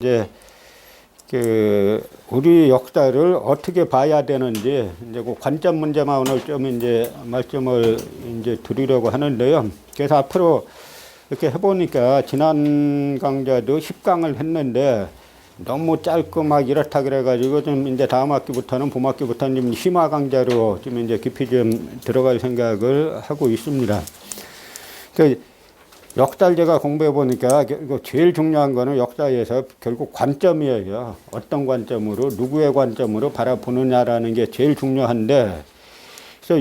이제 우리 역사를 어떻게 봐야 되는지 이제 그 관점 문제만 오늘 좀 이제 말씀을 이제 드리려고 하는데요. 그래서 앞으로 이렇게 해보니까 지난 강좌도 10강을 했는데 너무 짧고 막 이렇다 그래가지고 좀 이제 다음 학기부터는 봄 학기부터는 좀 심화 강좌로 좀 이제 깊이 좀 들어갈 생각을 하고 있습니다. 역사를 제가 공부해 보니까 제일 중요한 거는 역사에서 결국 관점이에요. 어떤 관점으로, 누구의 관점으로 바라보느냐라는 게 제일 중요한데, 그래서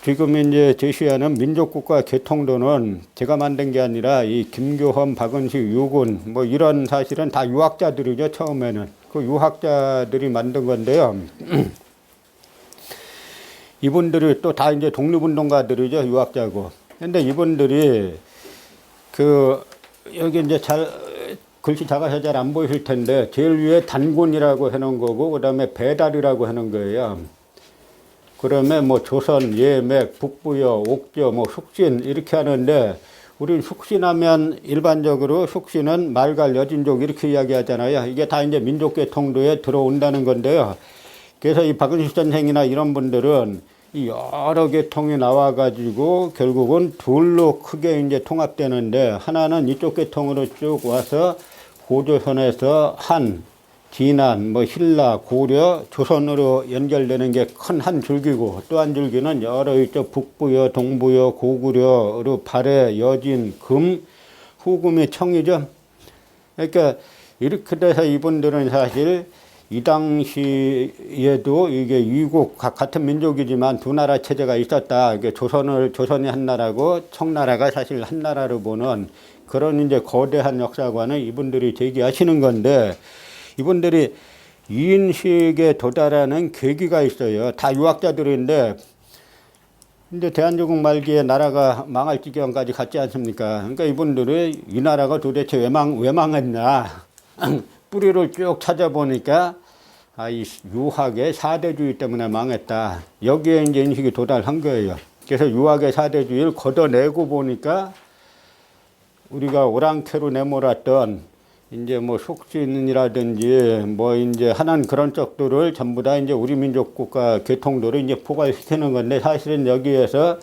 지금 이제 제시하는 민족국가 개통론은 제가 만든 게 아니라 이 김교헌, 박은식, 유군 뭐 이런 사실은 다 유학자들이죠. 처음에는 그 유학자들이 만든 건데요. 이분들이 또 다 이제 독립운동가들이죠. 유학자고. 근데 이분들이 여기 이제 글씨 작아서 잘 안 보이실 텐데 제일 위에 단군이라고 해놓은 거고 그 다음에 배달이라고 하는 거예요. 그러면 뭐 조선, 예맥, 북부여, 옥저, 뭐 숙신 이렇게 하는데 우리 숙신하면 일반적으로 숙신은 말갈, 여진족 이렇게 이야기하잖아요. 이게 다 이제 민족계통도에 들어온다는 건데요. 그래서 이 박은식 선생이나 이런 분들은 이 여러 계통이 나와가지고 결국은 둘로 크게 이제 통합되는데 하나는 이쪽 계통으로 쭉 와서 고조선에서 한, 진안, 뭐 신라, 고려, 조선으로 연결되는 게 큰 한 줄기고 또 한 줄기는 여러 이쪽 북부여, 동부여, 고구려로 발해, 여진, 금, 후금이 청이죠. 그러니까 이렇게 돼서 이분들은 사실 이 당시에도 이게 이국 같은 민족이지만 두 나라 체제가 있었다. 이게 조선이 한 나라고 청나라가 사실 한 나라로 보는 그런 이제 거대한 역사관을 이분들이 제기하시는 건데 이분들이 이 인식에 도달하는 계기가 있어요. 다 유학자들인데 근데 대한민국 말기에 나라가 망할 지경까지 갔지 않습니까? 그러니까 이분들이 이 나라가 도대체 왜 망했나 뿌리를 쭉 찾아보니까 이 유학의 사대주의 때문에 망했다. 여기에 이제 인식이 도달한 거예요. 그래서 유학의 사대주의를 걷어내고 보니까 우리가 오랑캐로 내몰았던 이제 뭐 숙신이라든지 뭐 이제 하는 그런 쪽들을 전부 다 이제 우리 민족 국가 개통도를 이제 포괄시키는 건데 사실은 여기에서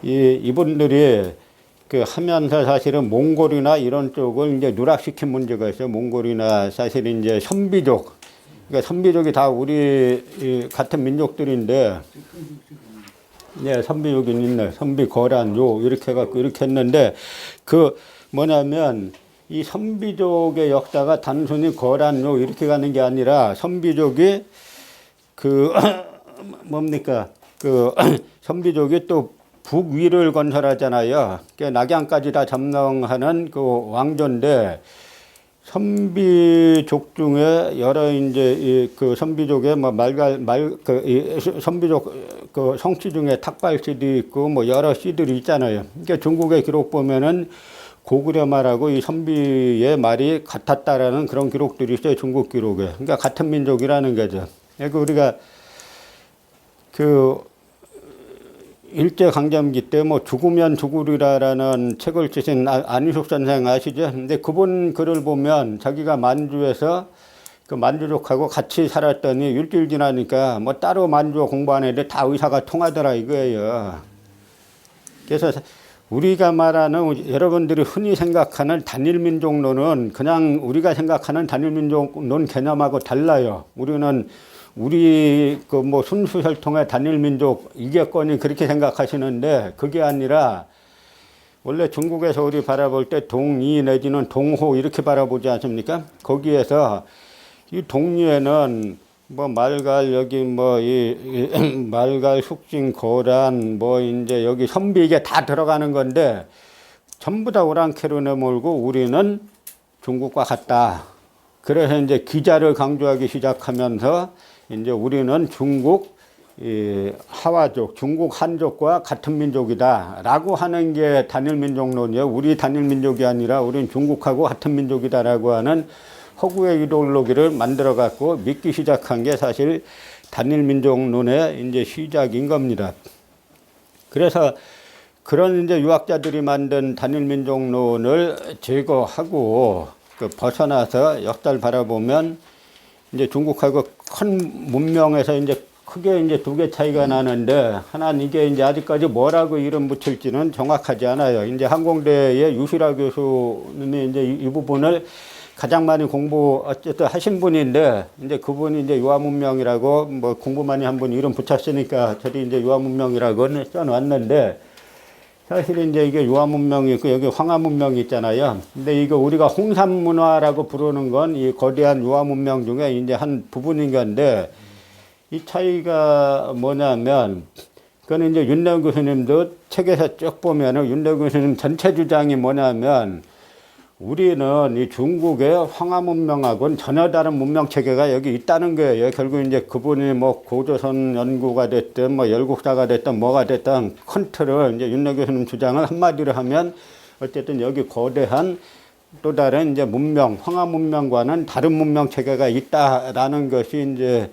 이분들이 하면서 사실은 몽골이나 이런 쪽을 이제 누락시킨 문제가 있어요. 몽골이나 사실 이제 선비족. 그러니까 선비족이 다 우리 같은 민족들인데, 네, 선비족이 있네. 선비, 거란, 요, 이렇게 해갖고 이렇게 했는데, 뭐냐면, 이 선비족의 역사가 단순히 거란, 요, 이렇게 가는 게 아니라, 선비족이 뭡니까? 선비족이 또 북위를 건설하잖아요. 낙양까지 다 점령하는 그 왕조인데 선비족 중에 여러 이제 선비족의 뭐 선비족 성씨 중에 탁발씨도 있고 뭐 여러 씨들이 있잖아요. 그러니까 중국의 기록 보면은 고구려 말하고 이 선비의 말이 같았다라는 그런 기록들이 있어요. 중국 기록에. 그러니까 같은 민족이라는 거죠. 그러니까 우리가 일제강점기 때 뭐 죽으면 죽으리라라는 책을 쓰신 안희숙 선생 아시죠? 근데 그분 글을 보면 자기가 만주에서 만주족하고 같이 살았더니 일주일 지나니까 뭐 따로 만주 공부하는 애들 다 의사가 통하더라 이거예요. 그래서 우리가 말하는 여러분들이 흔히 생각하는 단일민족론은 그냥 우리가 생각하는 단일민족론 개념하고 달라요. 우리 뭐 순수혈통의 단일민족 이겠거니 그렇게 생각하시는데 그게 아니라 원래 중국에서 우리 바라볼 때 동이 내지는 동호 이렇게 바라보지 않습니까? 거기에서 이 동리에는 뭐 말갈 여기 뭐 말갈 숙진 거란 뭐 이제 여기 선비 이게 다 들어가는 건데 전부 다 오랑캐로 내몰고 우리는 중국과 같다. 그래서 이제 기자를 강조하기 시작하면서 이제 우리는 중국 하와족, 중국 한족과 같은 민족이다라고 하는 게 단일민족론이에요. 우리 단일민족이 아니라 우리는 중국하고 같은 민족이다라고 하는 허구의 이데올로기를 만들어갖고 믿기 시작한 게 사실 단일민족론의 이제 시작인 겁니다. 그래서 그런 이제 유학자들이 만든 단일민족론을 제거하고 그 벗어나서 역사를 바라보면 이제 중국하고 큰 문명에서 이제 크게 이제 두 개 차이가 나는데, 하나는 이게 이제 아직까지 뭐라고 이름 붙일지는 정확하지 않아요. 이제 항공대의 유시라 교수님이 이제 이 부분을 가장 많이 어쨌든 하신 분인데, 이제 그분이 이제 유화문명이라고 뭐 공부 많이 한 분 이름 붙였으니까 저도 이제 유화문명이라고 써놨는데, 사실 이제 이게 유화문명이 있고 여기 황하문명이 있잖아요. 근데 이거 우리가 홍산문화라고 부르는 건 이 거대한 유화문명 중에 이제 한 부분인 건데, 이 차이가 뭐냐면, 그거는 이제 윤래 교수님도 책에서 쭉 보면은 윤래 교수님 전체 주장이 뭐냐면, 우리는 이 중국의 황하문명하고는 전혀 다른 문명 체계가 여기 있다는 거예요. 결국 이제 그분이 뭐 고조선 연구가 됐든 뭐 열국사가 됐든 뭐가 됐든 큰 틀을 이제 윤래 교수님 주장을 한마디로 하면, 어쨌든 여기 거대한 또 다른 이제 문명, 황하문명과는 다른 문명 체계가 있다라는 것이 이제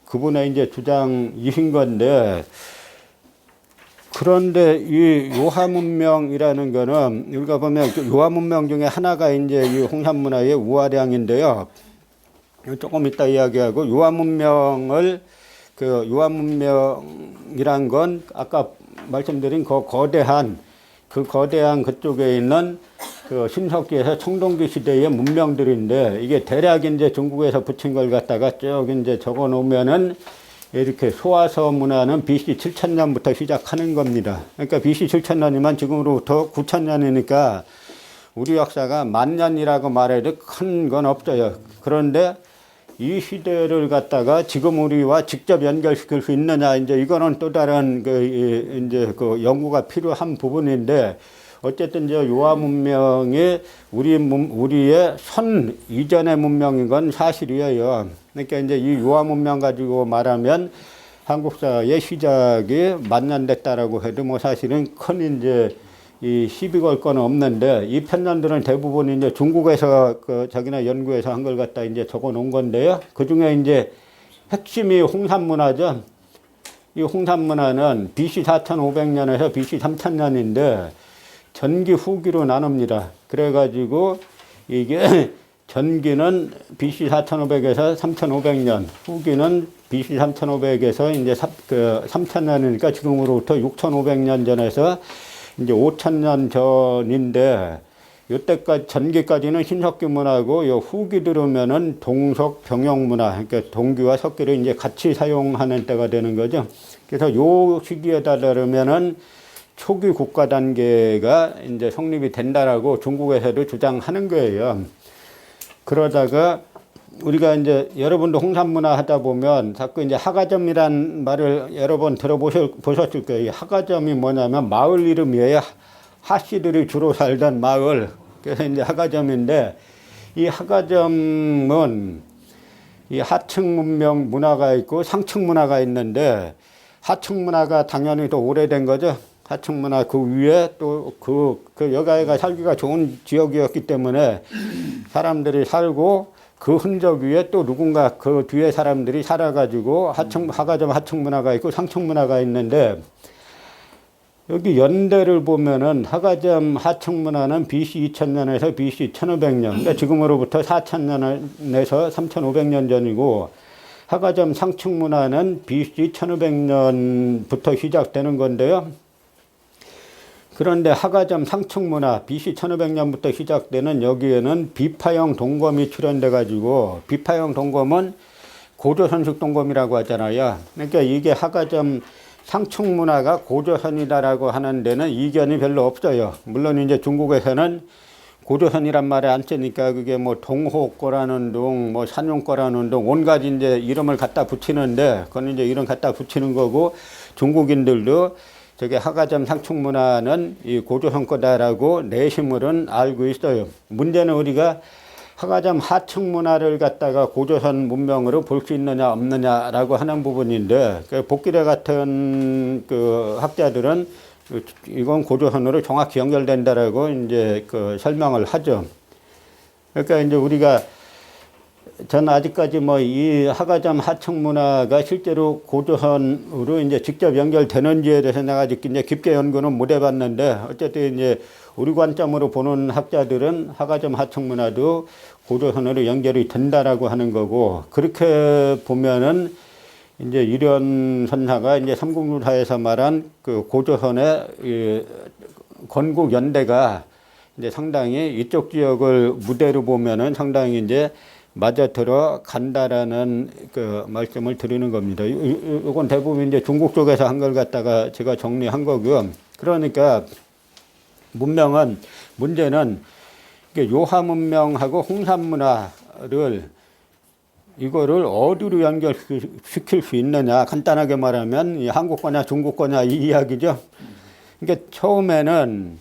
그분의 이제 주장이신 건데, 그런데 이 유화문명이라는 거는 우리가 보면 유화문명 중에 하나가 이제 이 홍산문화의 우화량인데요. 조금 이따 이야기하고, 유화문명이란 건 아까 말씀드린 그 거대한 그쪽에 있는 그 신석기에서 청동기 시대의 문명들인데, 이게 대략 이제 중국에서 붙인 걸 갖다가 쭉 이제 적어 놓으면은 이렇게 소화서 문화는 BC 7000년부터 시작하는 겁니다. 그러니까 BC 7000년이면 지금으로부터 9000년이니까 우리 역사가 10,000년이라고 말해도 큰 건 없어요. 그런데 이 시대를 갖다가 지금 우리와 직접 연결시킬 수 있느냐, 이제 이거는 또 다른 이제 그 연구가 필요한 부분인데, 어쨌든 저 유화 문명이 우리의 선 이전의 문명인 건 사실이에요. 그러니까 이제 이 유화 문명 가지고 말하면 한국사의 시작이 10,000년 됐다라고 해도 뭐 사실은 큰 이제 이 시비 걸 건 없는데, 이 편년들은 대부분 이제 중국에서 자기네 연구해서 한 걸 갖다 이제 적어 놓은 건데요. 그 중에 이제 핵심이 홍산문화죠. 이 홍산문화는 BC 4,500년에서 BC 3,000년인데 전기 후기로 나눕니다. 그래가지고 이게 전기는 BC 4,500에서 3,500년, 후기는 BC 3,500에서 이제 3,000년이니까 지금으로부터 6,500년 전에서 이제 5,000년 전인데, 이때까지 전기까지는 신석기 문화고, 요 후기 들으면은 동석 병역 문화, 그러니까 동기와 석기를 이제 같이 사용하는 때가 되는 거죠. 그래서 요 시기에 따르면은 초기 국가 단계가 이제 성립이 된다라고 중국에서도 주장하는 거예요. 그러다가 우리가 이제 여러분도 홍산문화 하다 보면 자꾸 이제 하가점이란 말을 여러 번 들어보셨을 거예요. 하가점이 뭐냐면 마을 이름이에요. 하씨들이 주로 살던 마을. 그래서 이제 하가점인데, 이 하가점은 이 하층 문명 문화가 있고 상층 문화가 있는데, 하층 문화가 당연히 더 오래된 거죠. 하층 문화 그 위에 또 여가가 살기가 좋은 지역이었기 때문에 사람들이 살고, 그 흔적 위에 또 누군가 그 뒤에 사람들이 살아가지고 하가점 하층 문화가 있고 상층 문화가 있는데, 여기 연대를 보면은 하가점 하층 문화는 BC 2000년에서 BC 1500년, 그러니까 지금으로부터 4000년에서 3500년 전이고, 하가점 상층 문화는 BC 1500년부터 시작되는 건데요. 그런데 하가점 상층 문화 BC 1500년부터 시작되는 여기에는 비파형 동검이 출현돼 가지고, 비파형 동검은 고조선식 동검이라고 하잖아요. 그러니까 이게 하가점 상층 문화가 고조선이다라고 하는 데는 이견이 별로 없어요. 물론 이제 중국에서는 고조선이란 말을 안 쓰니까 그게 뭐 동호거라는 둥, 뭐 산용거라는 둥, 온갖 이제 이름을 갖다 붙이는데, 그건 이제 이름 갖다 붙이는 거고, 중국인들도 저게 하가점 상층 문화는 이 고조선 거다라고 내심으로는 알고 있어요. 문제는 우리가 하가점 하층 문화를 갖다가 고조선 문명으로 볼 수 있느냐 없느냐라고 하는 부분인데, 복기대 같은 그 학자들은 이건 고조선으로 정확히 연결된다라고 이제 설명을 하죠. 그러니까 이제 우리가 저는 아직까지 뭐 이 하가점 하청 문화가 실제로 고조선으로 이제 직접 연결되는지에 대해서 내가 아직 이제 깊게 연구는 못 해봤는데, 어쨌든 이제 우리 관점으로 보는 학자들은 하가점 하청 문화도 고조선으로 연결이 된다라고 하는 거고, 그렇게 보면은 이제 유련선사가 이제 삼국유사에서 말한 그 고조선의 이 건국 연대가 이제 상당히 이쪽 지역을 무대로 보면은 상당히 이제 맞아 들어간다라는 그 말씀을 드리는 겁니다. 이건 대부분 이제 중국 쪽에서 한 걸 갖다가 제가 정리한 거고요. 그러니까 문제는 요하 문명하고 홍산 문화를 이거를 어디로 연결시킬 수 있느냐. 간단하게 말하면 이 한국 거냐 중국 거냐 이 이야기죠. 그러니까 처음에는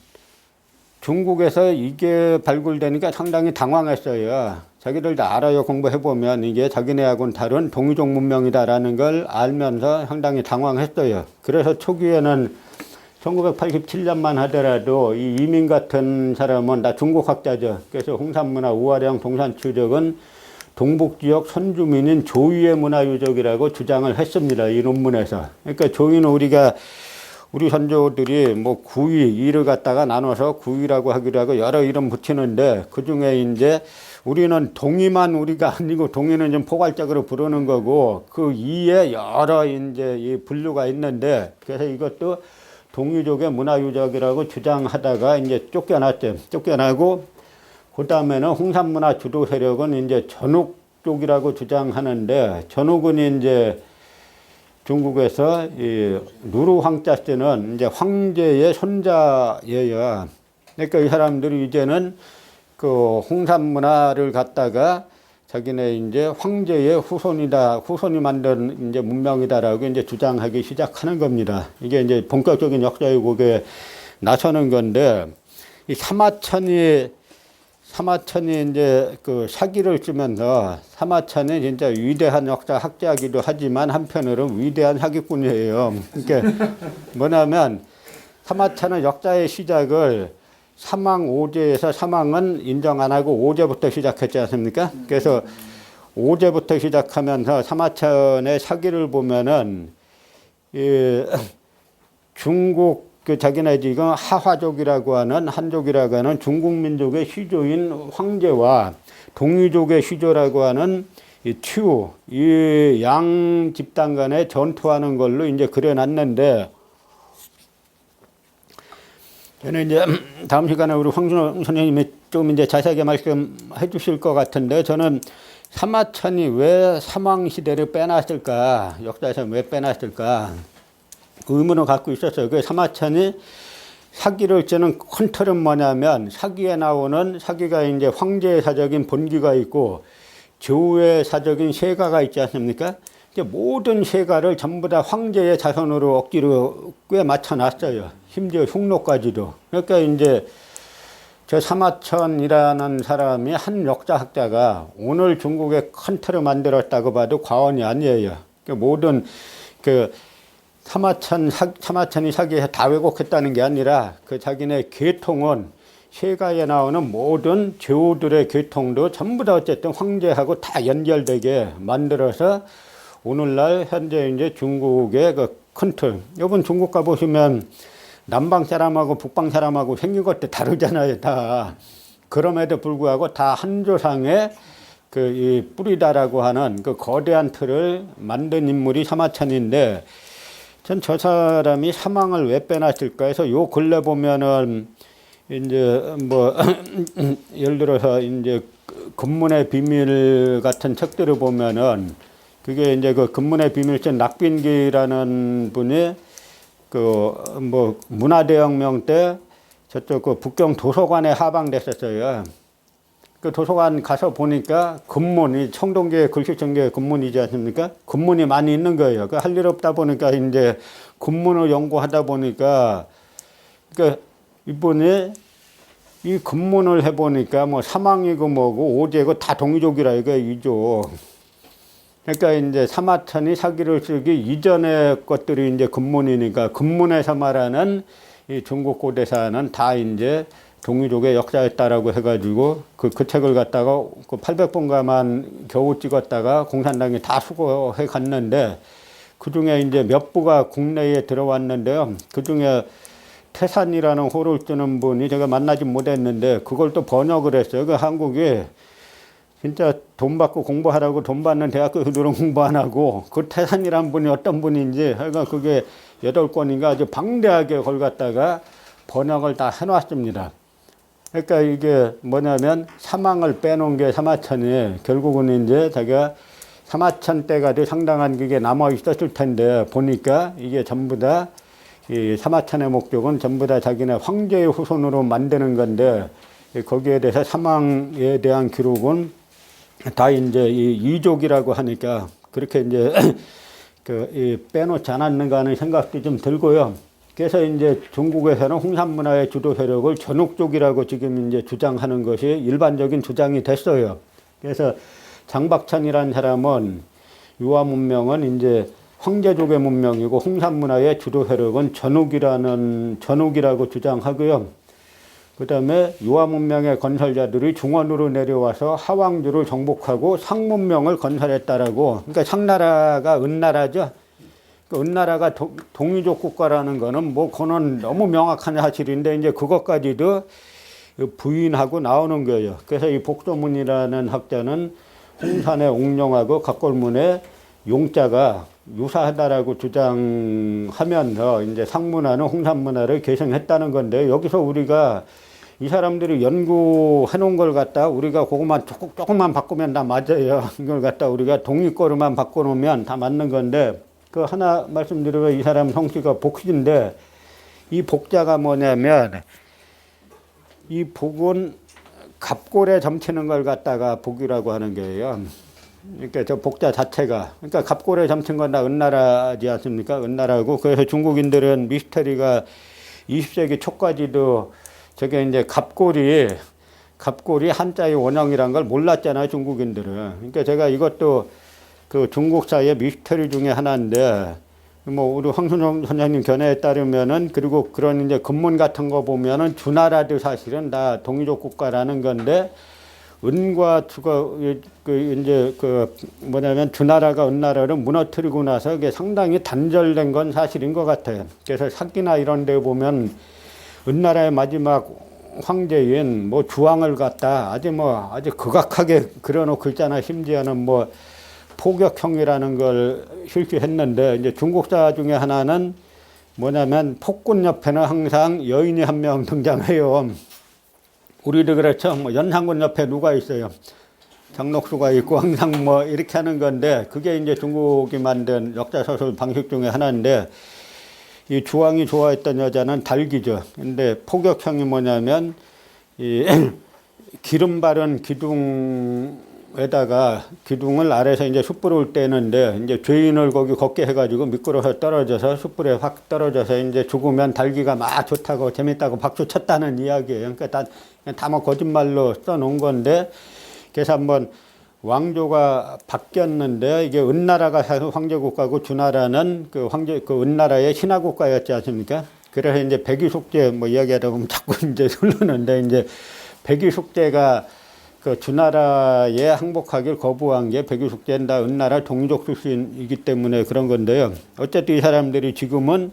중국에서 이게 발굴되니까 상당히 당황했어요. 자기들 다 알아요. 공부해보면 이게 자기네하고는 다른 동이족 문명이다라는 걸 알면서 상당히 당황했어요. 그래서 초기에는 1987년만 하더라도 이 이민 같은 사람은 다 중국 학자죠. 그래서 홍산문화, 우화령, 동산추적은 동북지역 선주민인 조이의 문화유적이라고 주장을 했습니다. 이 논문에서. 그러니까 조이는 우리 선조들이 뭐 구이, 이를 갖다가 나눠서 구이라고 하기도 하고 여러 이름 붙이는데, 그 중에 이제 우리는 동이만 우리가 아니고 동이는 좀 포괄적으로 부르는 거고, 그 이에 여러 이제 이 분류가 있는데, 그래서 이것도 동이족의 문화유적이라고 주장하다가 이제 쫓겨났죠. 쫓겨나고, 그 다음에는 홍산문화 주도 세력은 이제 전욱 쪽이라고 주장하는데, 전욱은 이제 중국에서 이 누르 황자 씨는 이제 황제의 손자예요. 그러니까 이 사람들이 이제는 그 홍산 문화를 갖다가 자기네 이제 황제의 후손이 만든 이제 문명이다라고 이제 주장하기 시작하는 겁니다. 이게 이제 본격적인 역사 왜곡에 나서는 건데, 이 사마천이 이제 그 사기를 쓰면서, 사마천이 진짜 위대한 역사 학자이기도 하지만 한편으로는 위대한 사기꾼이에요. 그러니까 뭐냐면 사마천은 역사의 시작을 사망 오제에서, 사망은 인정 안 하고 오제부터 시작했지 않습니까? 그래서 오제부터 시작하면서 사마천의 사기를 보면은 이 중국 그 자기네 지금 하화족이라고 하는, 한족이라고 하는 중국 민족의 시조인 황제와 동이족의 시조라고 하는 이 튜, 이 양 집단 간에 전투하는 걸로 이제 그려놨는데, 저는 이제 다음 시간에 우리 황준호 선생님이 좀 이제 자세하게 말씀해 주실 것 같은데, 저는 사마천이 왜 사망시대를 빼놨을까, 역사에서 왜 빼놨을까, 의문을 갖고 있었어요. 그 사마천이 사기를 쓰는 큰 틀은 뭐냐면, 사기에 나오는, 사기가 이제 황제의 사적인 본기가 있고 조의 사적인 세가가 있지 않습니까? 이제 모든 세가를 전부 다 황제의 자손으로 억지로 꽤 맞춰놨어요. 심지어 흉노까지도. 그러니까 이제 저 사마천이라는 사람이 한 역사학자가 오늘 중국의 큰 틀을 만들었다고 봐도 과언이 아니에요. 그러니까 모든 그 사마천이 사기에서 다 왜곡했다는 게 아니라, 그 자기네 계통은 세가에 나오는 모든 제후들의 계통도 전부 다 어쨌든 황제하고 다 연결되게 만들어서 오늘날 현재 이제 중국의 그 큰 틀. 이번 중국 가보시면 남방 사람하고 북방 사람하고 생긴 것도 다르잖아요, 다. 그럼에도 불구하고 다 한 조상의 그 이 뿌리다라고 하는 그 거대한 틀을 만든 인물이 사마천인데, 전 저 사람이 사망을 왜 빼놨을까 해서 요 근래 보면은 이제 뭐 예를 들어서 이제 금문의 비밀 같은 책들을 보면은, 그게 이제 그 금문의 비밀 쓴 낙빈기라는 분이 그 뭐 문화대혁명 때 저쪽 그 북경 도서관에 하방됐었어요. 그 도서관 가서 보니까 금문이 청동기의 글씨천계의 금문이지 않습니까? 금문이 많이 있는 거예요. 그 할 일 없다 보니까 이제 금문을 연구하다 보니까, 그 이분이 이 금문을 해보니까 뭐 사망이고 뭐고 오제고 다 동이족이라 이거 이족. 그러니까 이제 사마천이 사기를 쓰기 이전의 것들이 이제 금문이니까, 금문에서 말하는 이 중국 고대사는 다 이제 동이족의 역사였다라고 해가지고 그 책을 갖다가 그 800번가만 겨우 찍었다가 공산당이 다 수거해 갔는데 그 중에 이제 몇 부가 국내에 들어왔는데요. 그 중에 태산이라는 호를 쓰는 분이 제가 만나지 못했는데 그걸 또 번역을 했어요. 그 한국이 진짜 돈 받고 공부하라고 돈 받는 대학교들은 공부 안 하고 그 태산이라는 분이 어떤 분인지 하여간 그게 8권인가 아주 방대하게 그걸 갖다가 번역을 다 해놨습니다. 그러니까 이게 뭐냐면 사망을 빼놓은 게 사마천이 결국은 이제 자기가 사마천 때까지 상당한 그게 남아 있었을 텐데 보니까 이게 전부 다 이 사마천의 목적은 전부 다 자기네 황제의 후손으로 만드는 건데 거기에 대해서 사망에 대한 기록은 다 이제 이 이족이라고 하니까 그렇게 이제 빼놓지 않았는가 하는 생각도 좀 들고요. 그래서 이제 중국에서는 홍산 문화의 주도 세력을 전욱족이라고 지금 이제 주장하는 것이 일반적인 주장이 됐어요. 그래서 장박찬이라는 사람은 유화 문명은 이제 황제족의 문명이고 홍산 문화의 주도 세력은 전욱이라고 주장하고요. 그 다음에 유화 문명의 건설자들이 중원으로 내려와서 하왕주를 정복하고 상문명을 건설했다라고. 그러니까 상나라가 은나라죠. 그 은나라가 동이족 국가라는 거는 뭐 그거는 너무 명확한 사실인데 이제 그것까지도 부인하고 나오는 거예요. 그래서 이 복소문이라는 학자는 홍산의 옥룡하고 각골문의 용자가 유사하다라고 주장하면서 이제 상문화는 홍산문화를 계승했다는 건데 여기서 우리가 이 사람들이 연구해 놓은 걸 갖다 우리가 그것만 조금만 바꾸면 다 맞아요. 이걸 갖다 우리가 동이거로만 바꿔놓으면 다 맞는 건데 그 하나 말씀드리면 이 사람 성씨가 복인데 이 복자가 뭐냐면 이 복은 갑골에 점치는 걸 갖다가 복이라고 하는 거예요. 그러니까 저 복자 자체가 그러니까 갑골에 점친 건 다 은나라지 않습니까? 은나라고 그래서 중국인들은 미스터리가 20세기 초까지도 저게 이제 갑골이 한자의 원형이란 걸 몰랐잖아요, 중국인들은. 그러니까 제가 이것도 그 중국사의 미스터리 중에 하나인데, 뭐, 우리 황순영 선생님 견해에 따르면은, 그리고 그런 이제 근문 같은 거 보면은 주나라도 사실은 다 동이족 국가라는 건데, 은과 주가, 뭐냐면 주나라가 은나라를 무너뜨리고 나서 이게 상당히 단절된 건 사실인 것 같아요. 그래서 사기나 이런 데 보면, 은나라의 마지막 황제인 뭐 주왕을 갖다 아주 극악하게 그려놓고 있잖아. 심지어는 뭐 포격형이라는 걸 실시했는데 이제 중국사 중에 하나는 뭐냐면 폭군 옆에는 항상 여인이 한 명 등장해요. 우리도 그렇죠. 뭐 연산군 옆에 누가 있어요? 장록수가 있고 항상 뭐 이렇게 하는 건데 그게 이제 중국이 만든 역사소설 방식 중에 하나인데 이 주왕이 좋아했던 여자는 달기죠. 근데 포격형이 뭐냐면, 이 기름 바른 기둥에다가 기둥을 아래서 이제 숯불을 떼는데, 이제 죄인을 거기 걷게 해가지고 미끄러서 떨어져서 숯불에 확 떨어져서 이제 죽으면 달기가 막 좋다고 재밌다고 박수 쳤다는 이야기예요. 그러니까 다 뭐 거짓말로 써놓은 건데, 그래서 한번 왕조가 바뀌었는데 이게 은나라가 사실 황제국가고 주나라는 그 은나라의 신하국가였지 않습니까? 그래서 이제 백의숙제 뭐 이야기하다 보면 자꾸 이제 흐르는데 이제 백의숙제가 그 주나라에 항복하길 거부한 게 백의숙제는 다 은나라 동족 출신이기 때문에 그런 건데요. 어쨌든 이 사람들이 지금은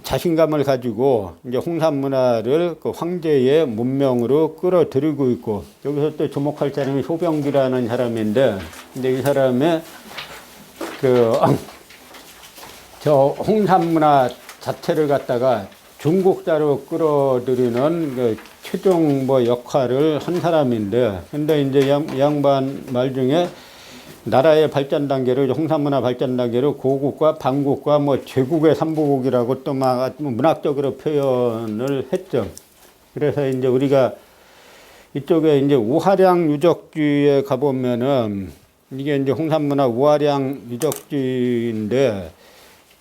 자신감을 가지고 이제 홍산 문화를 그 황제의 문명으로 끌어들이고 있고 여기서 또 주목할 사람이 소병기라는 사람인데 근데 이 사람의 저 홍산 문화 자체를 갖다가 중국사로 끌어들이는 그 최종 뭐 역할을 한 사람인데 근데 이제 이 양반 말 중에 나라의 발전 단계를 홍산문화 발전 단계를 고국과 반국과 뭐 제국의 삼부국이라고 또 막 문학적으로 표현을 했죠. 그래서 이제 우리가 이쪽에 이제 우하량 유적지에 가보면은 이게 이제 홍산문화 우하량 유적지인데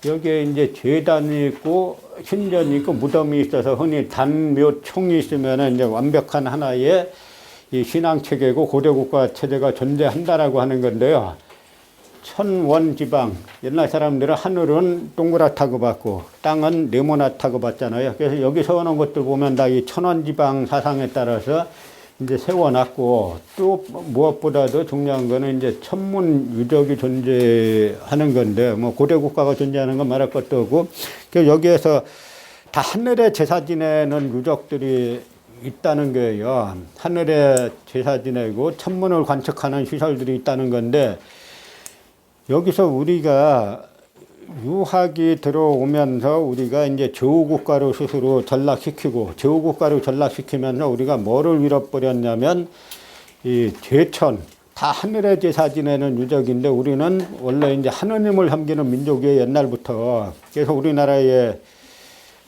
여기에 이제 제단이 있고 신전이 있고 무덤이 있어서 흔히 단묘총이 있으면은 이제 완벽한 하나의 이 신앙 체계고 고려국가 체제가 존재한다라고 하는 건데요. 천원지방. 옛날 사람들은 하늘은 동그랗다고 봤고 땅은 네모나다고 봤잖아요. 그래서 여기 세워놓은 것들 보면 다 이 천원지방 사상에 따라서 이제 세워놨고, 또 무엇보다도 중요한 거는 이제 천문유적이 존재하는 건데, 뭐 고대 국가가 존재하는 건 말할 것도 없고, 그래서 여기에서 다 하늘에 제사 지내는 유적들이 있다는 거예요. 하늘에 제사 지내고 천문을 관측하는 시설들이 있다는 건데, 여기서 우리가 유학이 들어오면서 우리가 이제 제후국가로 스스로 전락시키고, 제후국가로 전락시키면서 우리가 뭐를 잃어버렸냐면 이 제천, 다 하늘에 제사 지내는 유적인데, 우리는 원래 이제 하느님을 섬기는 민족이에요, 옛날부터. 그래서 우리나라에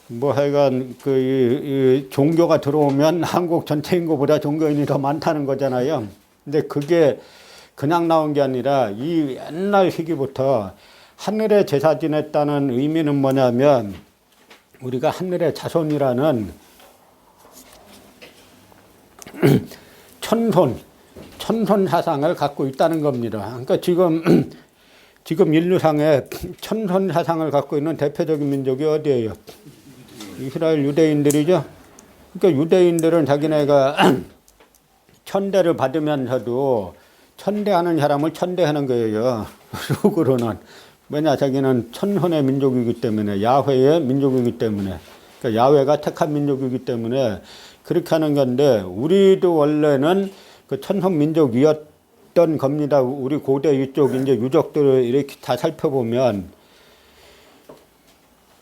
뭐 하여간 이 종교가 들어오면 한국 전체 인구보다 종교인이 더 많다는 거잖아요. 근데 그게 그냥 나온 게 아니라 이 옛날 시기부터 하늘에 제사 지냈다는 의미는 뭐냐면, 우리가 하늘의 자손이라는 천손 사상을 갖고 있다는 겁니다. 그러니까 지금 인류상에 천손 사상을 갖고 있는 대표적인 민족이 어디예요? 이스라엘 유대인들이죠. 그러니까 유대인들은 자기네가 천대를 받으면서도 천대하는 사람을 천대하는 거예요. 속으로는. 왜냐, 자기는 천손의 민족이기 때문에, 야훼의 민족이기 때문에, 그러니까 야훼가 택한 민족이기 때문에 그렇게 하는 건데, 우리도 원래는 그 천손 민족이었던 겁니다. 우리 고대 이쪽 이제 유적들을 이렇게 다 살펴보면.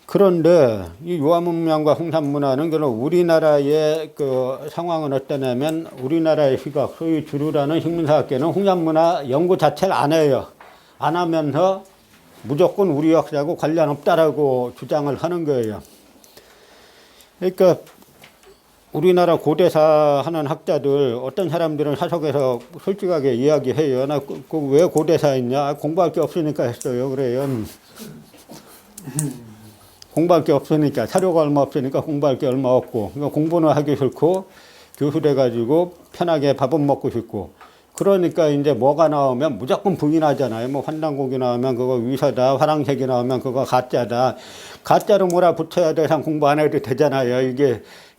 그런데 이 유화문명과 홍산문화는 그런 우리나라의 그 상황은 어떠냐면, 우리나라의 시각, 소위 주류라는 식민사학계는 홍산문화 연구 자체를 안 해요. 안 하면서 무조건 우리 역사하고 관련 없다라고 주장을 하는 거예요. 그러니까 우리나라 고대사 하는 학자들, 어떤 사람들은 사석에서 솔직하게 이야기해요. 나 왜 고대사 했냐? 공부할 게 없으니까 했어요. 그래요. 공부할 게 없으니까, 사료가 얼마 없으니까 공부할 게 얼마 없고, 그러니까 공부는 하기 싫고, 교수돼가지고 편하게 밥은 먹고 싶고, 그러니까 이제 뭐가 나오면 무조건 부인하잖아요. 뭐 환단곡이 나오면 그거 위서다, 화랑색이 나오면 그거 가짜다. 가짜로 몰아붙여야 돼. 상 공부 안 해도 되잖아요.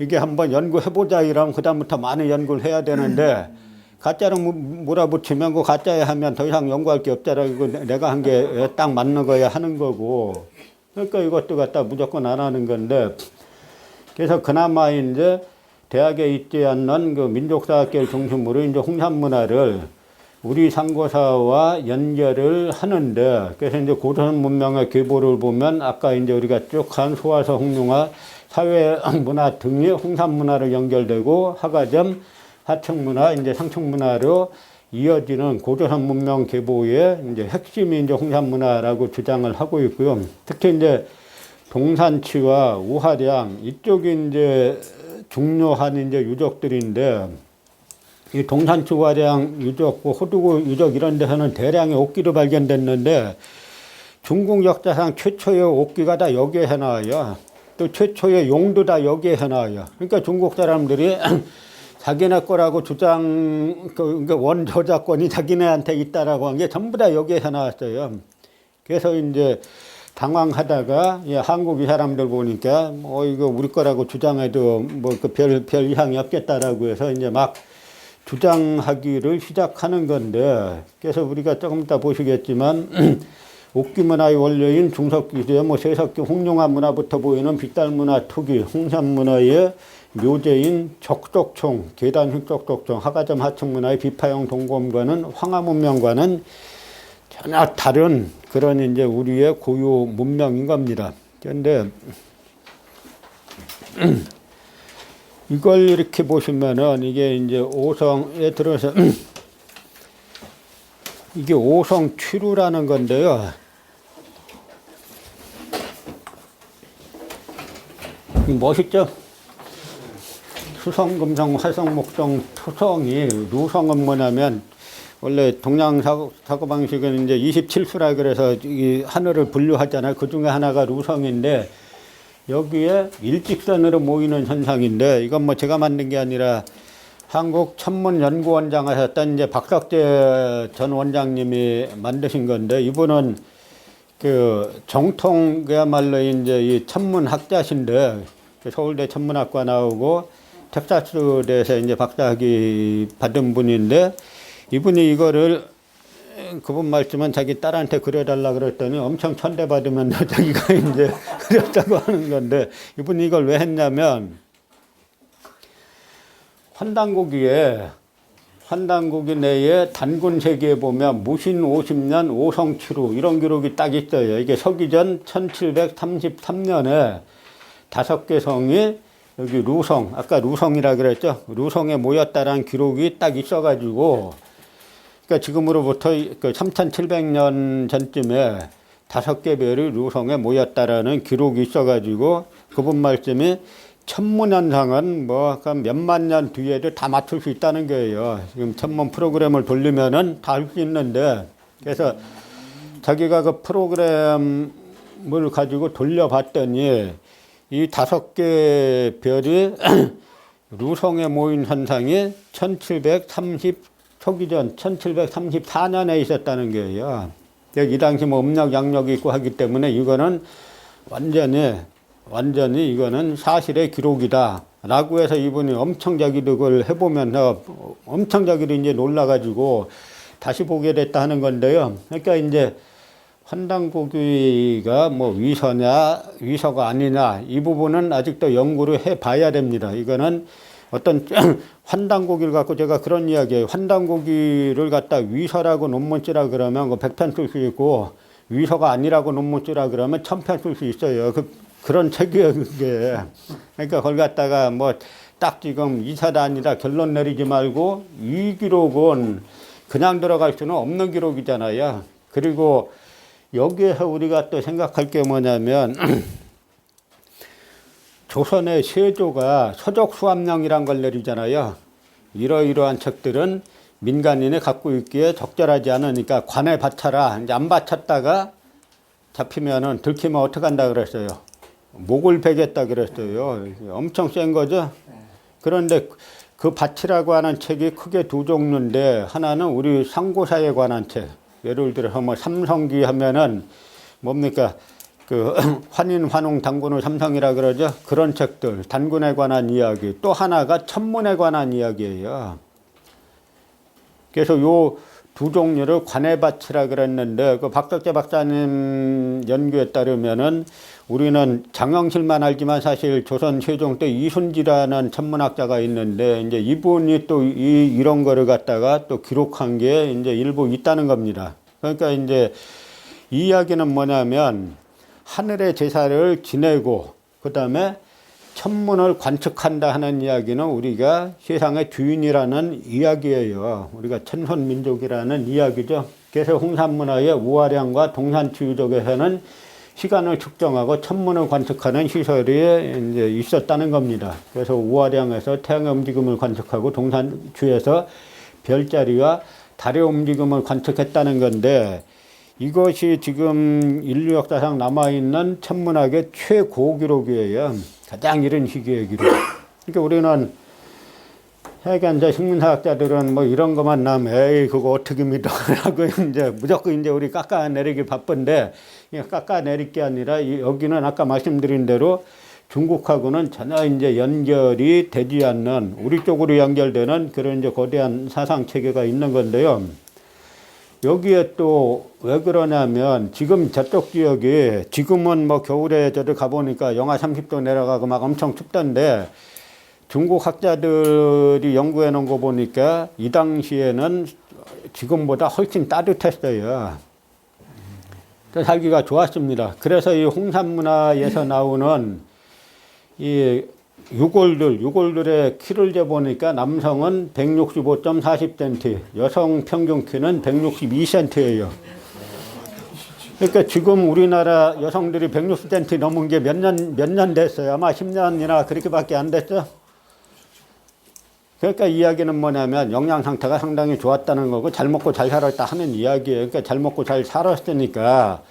이게 한번 연구해보자 이러면 그다음부터 많은 연구를 해야 되는데, 가짜로 몰아붙이면 그 가짜에 하면 더 이상 연구할 게 없잖아. 이거 내가 한 게 딱 맞는 거야 하는 거고. 그러니까 이것도 갖다 무조건 안 하는 건데, 그래서 그나마 이제 대학에 있지 않는 그 민족사학계를 중심으로 이제 홍산문화를 우리 상고사와 연결을 하는데, 그래서 이제 고전 문명의 계보를 보면 아까 이제 우리가 쭉 한 소화서 홍룡화 사회문화 등이 홍산문화로 연결되고, 하가점 하층문화 이제 상층문화로 이어지는 고조선 문명 계보의 이제 핵심이 이제 홍산문화라고 주장을 하고 있고요. 특히 이제 동산치와 우하량 이쪽이 이제 중요한 이제 유적들인데, 이 동산치 우하량 유적, 호두구 유적 이런 데서는 대량의 옥기도 발견됐는데, 중국 역사상 최초의 옥기가 다 여기에 해놔요. 또 최초의 용도 다 여기에 해놔요. 그러니까 중국 사람들이 자기네 거라고 주장, 원 저작권이 자기네한테 있다라고 한 게 전부 다 여기에 해놨어요. 그래서 이제 당황하다가, 한국 이 사람들 보니까, 이거 우리 거라고 주장해도 별 이상이 없겠다라고 해서 이제 막 주장하기를 시작하는 건데, 그래서 우리가 조금 이따 보시겠지만, 옥기 문화의 원료인 중석기시대, 세석기 홍룡화 문화부터 보이는 빗달문화 투기, 홍산문화의 묘제인 적적총, 계단식 적적총, 하가점 하층문화의 비파형 동검과는 황하문명과는 전혀 다른 그런 이제 우리의 고유 문명인 겁니다. 그런데 이걸 이렇게 보시면은 이게 이제 오성에 들어서 이게 오성 취루라는 건데요. 멋있죠? 수성, 금성, 화성, 목성, 토성이, 루성은 뭐냐면, 원래 동양 사고방식은 이제 27수라 그래서 이 하늘을 분류하잖아요. 그 중에 하나가 루성인데, 여기에 일직선으로 모이는 현상인데, 이건 뭐 제가 만든 게 아니라, 한국천문연구원장 하셨던 이제 박석재 전 원장님이 만드신 건데, 이분은 그 정통 그야말로 이제 이 천문학자신데, 서울대 천문학과 나오고 텍사스대에서 이제 박사학위 받은 분인데, 이분이 이거를 그분 말씀은 자기 딸한테 그려달라 그랬더니 엄청 천대받으면 자기가 이제 그렸다고 하는 건데, 이분이 이걸 왜 했냐면, 환단고기 내에 단군 세계에 보면 무신 50년 오성치루 이런 기록이 딱 있어요. 이게 서기전 1733년에 5개 성이 여기 루성, 아까 루성이라 그랬죠. 루성에 모였다라는 기록이 딱 있어가지고, 그러니까 지금으로부터 그 3700년 전쯤에 5개 별이 루성에 모였다라는 기록이 있어가지고, 그분 말씀이 천문현상은 뭐 몇만 년 뒤에도 다 맞출 수 있다는 거예요. 지금 천문 프로그램을 돌리면은 다 할 수 있는데, 그래서 자기가 그 프로그램을 가지고 돌려봤더니 이 5개 별이 루성에 모인 현상이 서기전 1734년에 있었다는 거예요. 이 당시 뭐 음력 양력이 있고 하기 때문에 이거는 완전히 이거는 사실의 기록이다 라고 해서 이분이 엄청 자기도 그걸 해보면서 엄청 자기도 이제 놀라가지고 다시 보게 됐다 하는 건데요. 그러니까 이제 환단고기가 뭐 위서가 아니냐, 이 부분은 아직도 연구를 해 봐야 됩니다. 이거는 어떤 환단고기를 갖고 제가 그런 이야기예요. 환단고기를 갖다 위서라고 논문 쓰라 그러면 100편 쓸 수 있고, 위서가 아니라고 논문 쓰라 그러면 1000편 쓸 수 있어요. 그런 책이에요, 그게. 그러니까 그걸 갖다가 뭐 딱 지금 이사다 아니다 결론 내리지 말고, 이 기록은 그냥 들어갈 수는 없는 기록이잖아요. 그리고 여기에서 우리가 또 생각할 게 뭐냐면, 조선의 세조가 서적 수합령이란 걸 내리잖아요. 이러이러한 책들은 민간인이 갖고 있기에 적절하지 않으니까 관에 바쳐라. 이제 안 바쳤다가 잡히면은 들키면 어떡한다 그랬어요. 목을 베겠다 그랬어요. 엄청 센 거죠. 그런데 그 바치라고 하는 책이 크게 두 종류인데, 하나는 우리 상고사에 관한 책. 예를 들어서 뭐 삼성기 하면은 뭡니까? 그 환인, 환웅, 단군의 삼성이라 그러죠. 그런 책들, 단군에 관한 이야기. 또 하나가 천문에 관한 이야기예요. 그래서 요 두 종류를 관에 바치라 그랬는데, 그 박석재 박사님 연구에 따르면은 우리는 장영실만 알지만 사실 조선 세종 때 이순지라는 천문학자가 있는데, 이제 이분이 또 이런 거를 갖다가 또 기록한 게 이제 일부 있다는 겁니다. 그러니까 이제 이 이야기는 뭐냐면, 하늘의 제사를 지내고 그 다음에 천문을 관측한다 하는 이야기는 우리가 세상의 주인이라는 이야기예요. 우리가 천선민족이라는 이야기죠. 그래서 홍산문화의 우화량과 동산치유족에서는 시간을 측정하고 천문을 관측하는 시설이 이제 있었다는 겁니다. 그래서 우화량에서 태양의 움직임을 관측하고 동산추에서 별자리와 달의 움직임을 관측했다는 건데, 이것이 지금 인류 역사상 남아있는 천문학의 최고 기록이에요. 가장 이른 시기의 기록. 그러니까 우리는 해견자 식민사학자들은 뭐 이런 것만 나면 에이 그거 어떻게 믿어라고 이제 무조건 이제 우리 깎아내리기 바쁜데, 깎아내릴 게 아니라 여기는 아까 말씀드린 대로 중국하고는 전혀 이제 연결이 되지 않는, 우리 쪽으로 연결되는 그런 이제 거대한 사상 체계가 있는 건데요. 여기에 또 왜 그러냐면, 지금 저쪽 지역이 지금은 뭐 겨울에 저도 가보니까 영하 30도 내려가고 막 엄청 춥던데, 중국 학자들이 연구해 놓은 거 보니까 이 당시에는 지금보다 훨씬 따뜻했어요. 살기가 좋았습니다. 그래서 이 홍산문화에서 나오는 이 유골들의 키를 재보니까 남성은 165.40cm, 여성 평균 키는 162cm예요. 그러니까 지금 우리나라 여성들이 160cm 넘은 게 몇 년 됐어요. 아마 10년이나 그렇게밖에 안 됐죠. 그러니까 이야기는 뭐냐면 영양 상태가 상당히 좋았다는 거고, 잘 먹고 잘 살았다 하는 이야기예요. 그러니까 잘 먹고 잘 살았으니까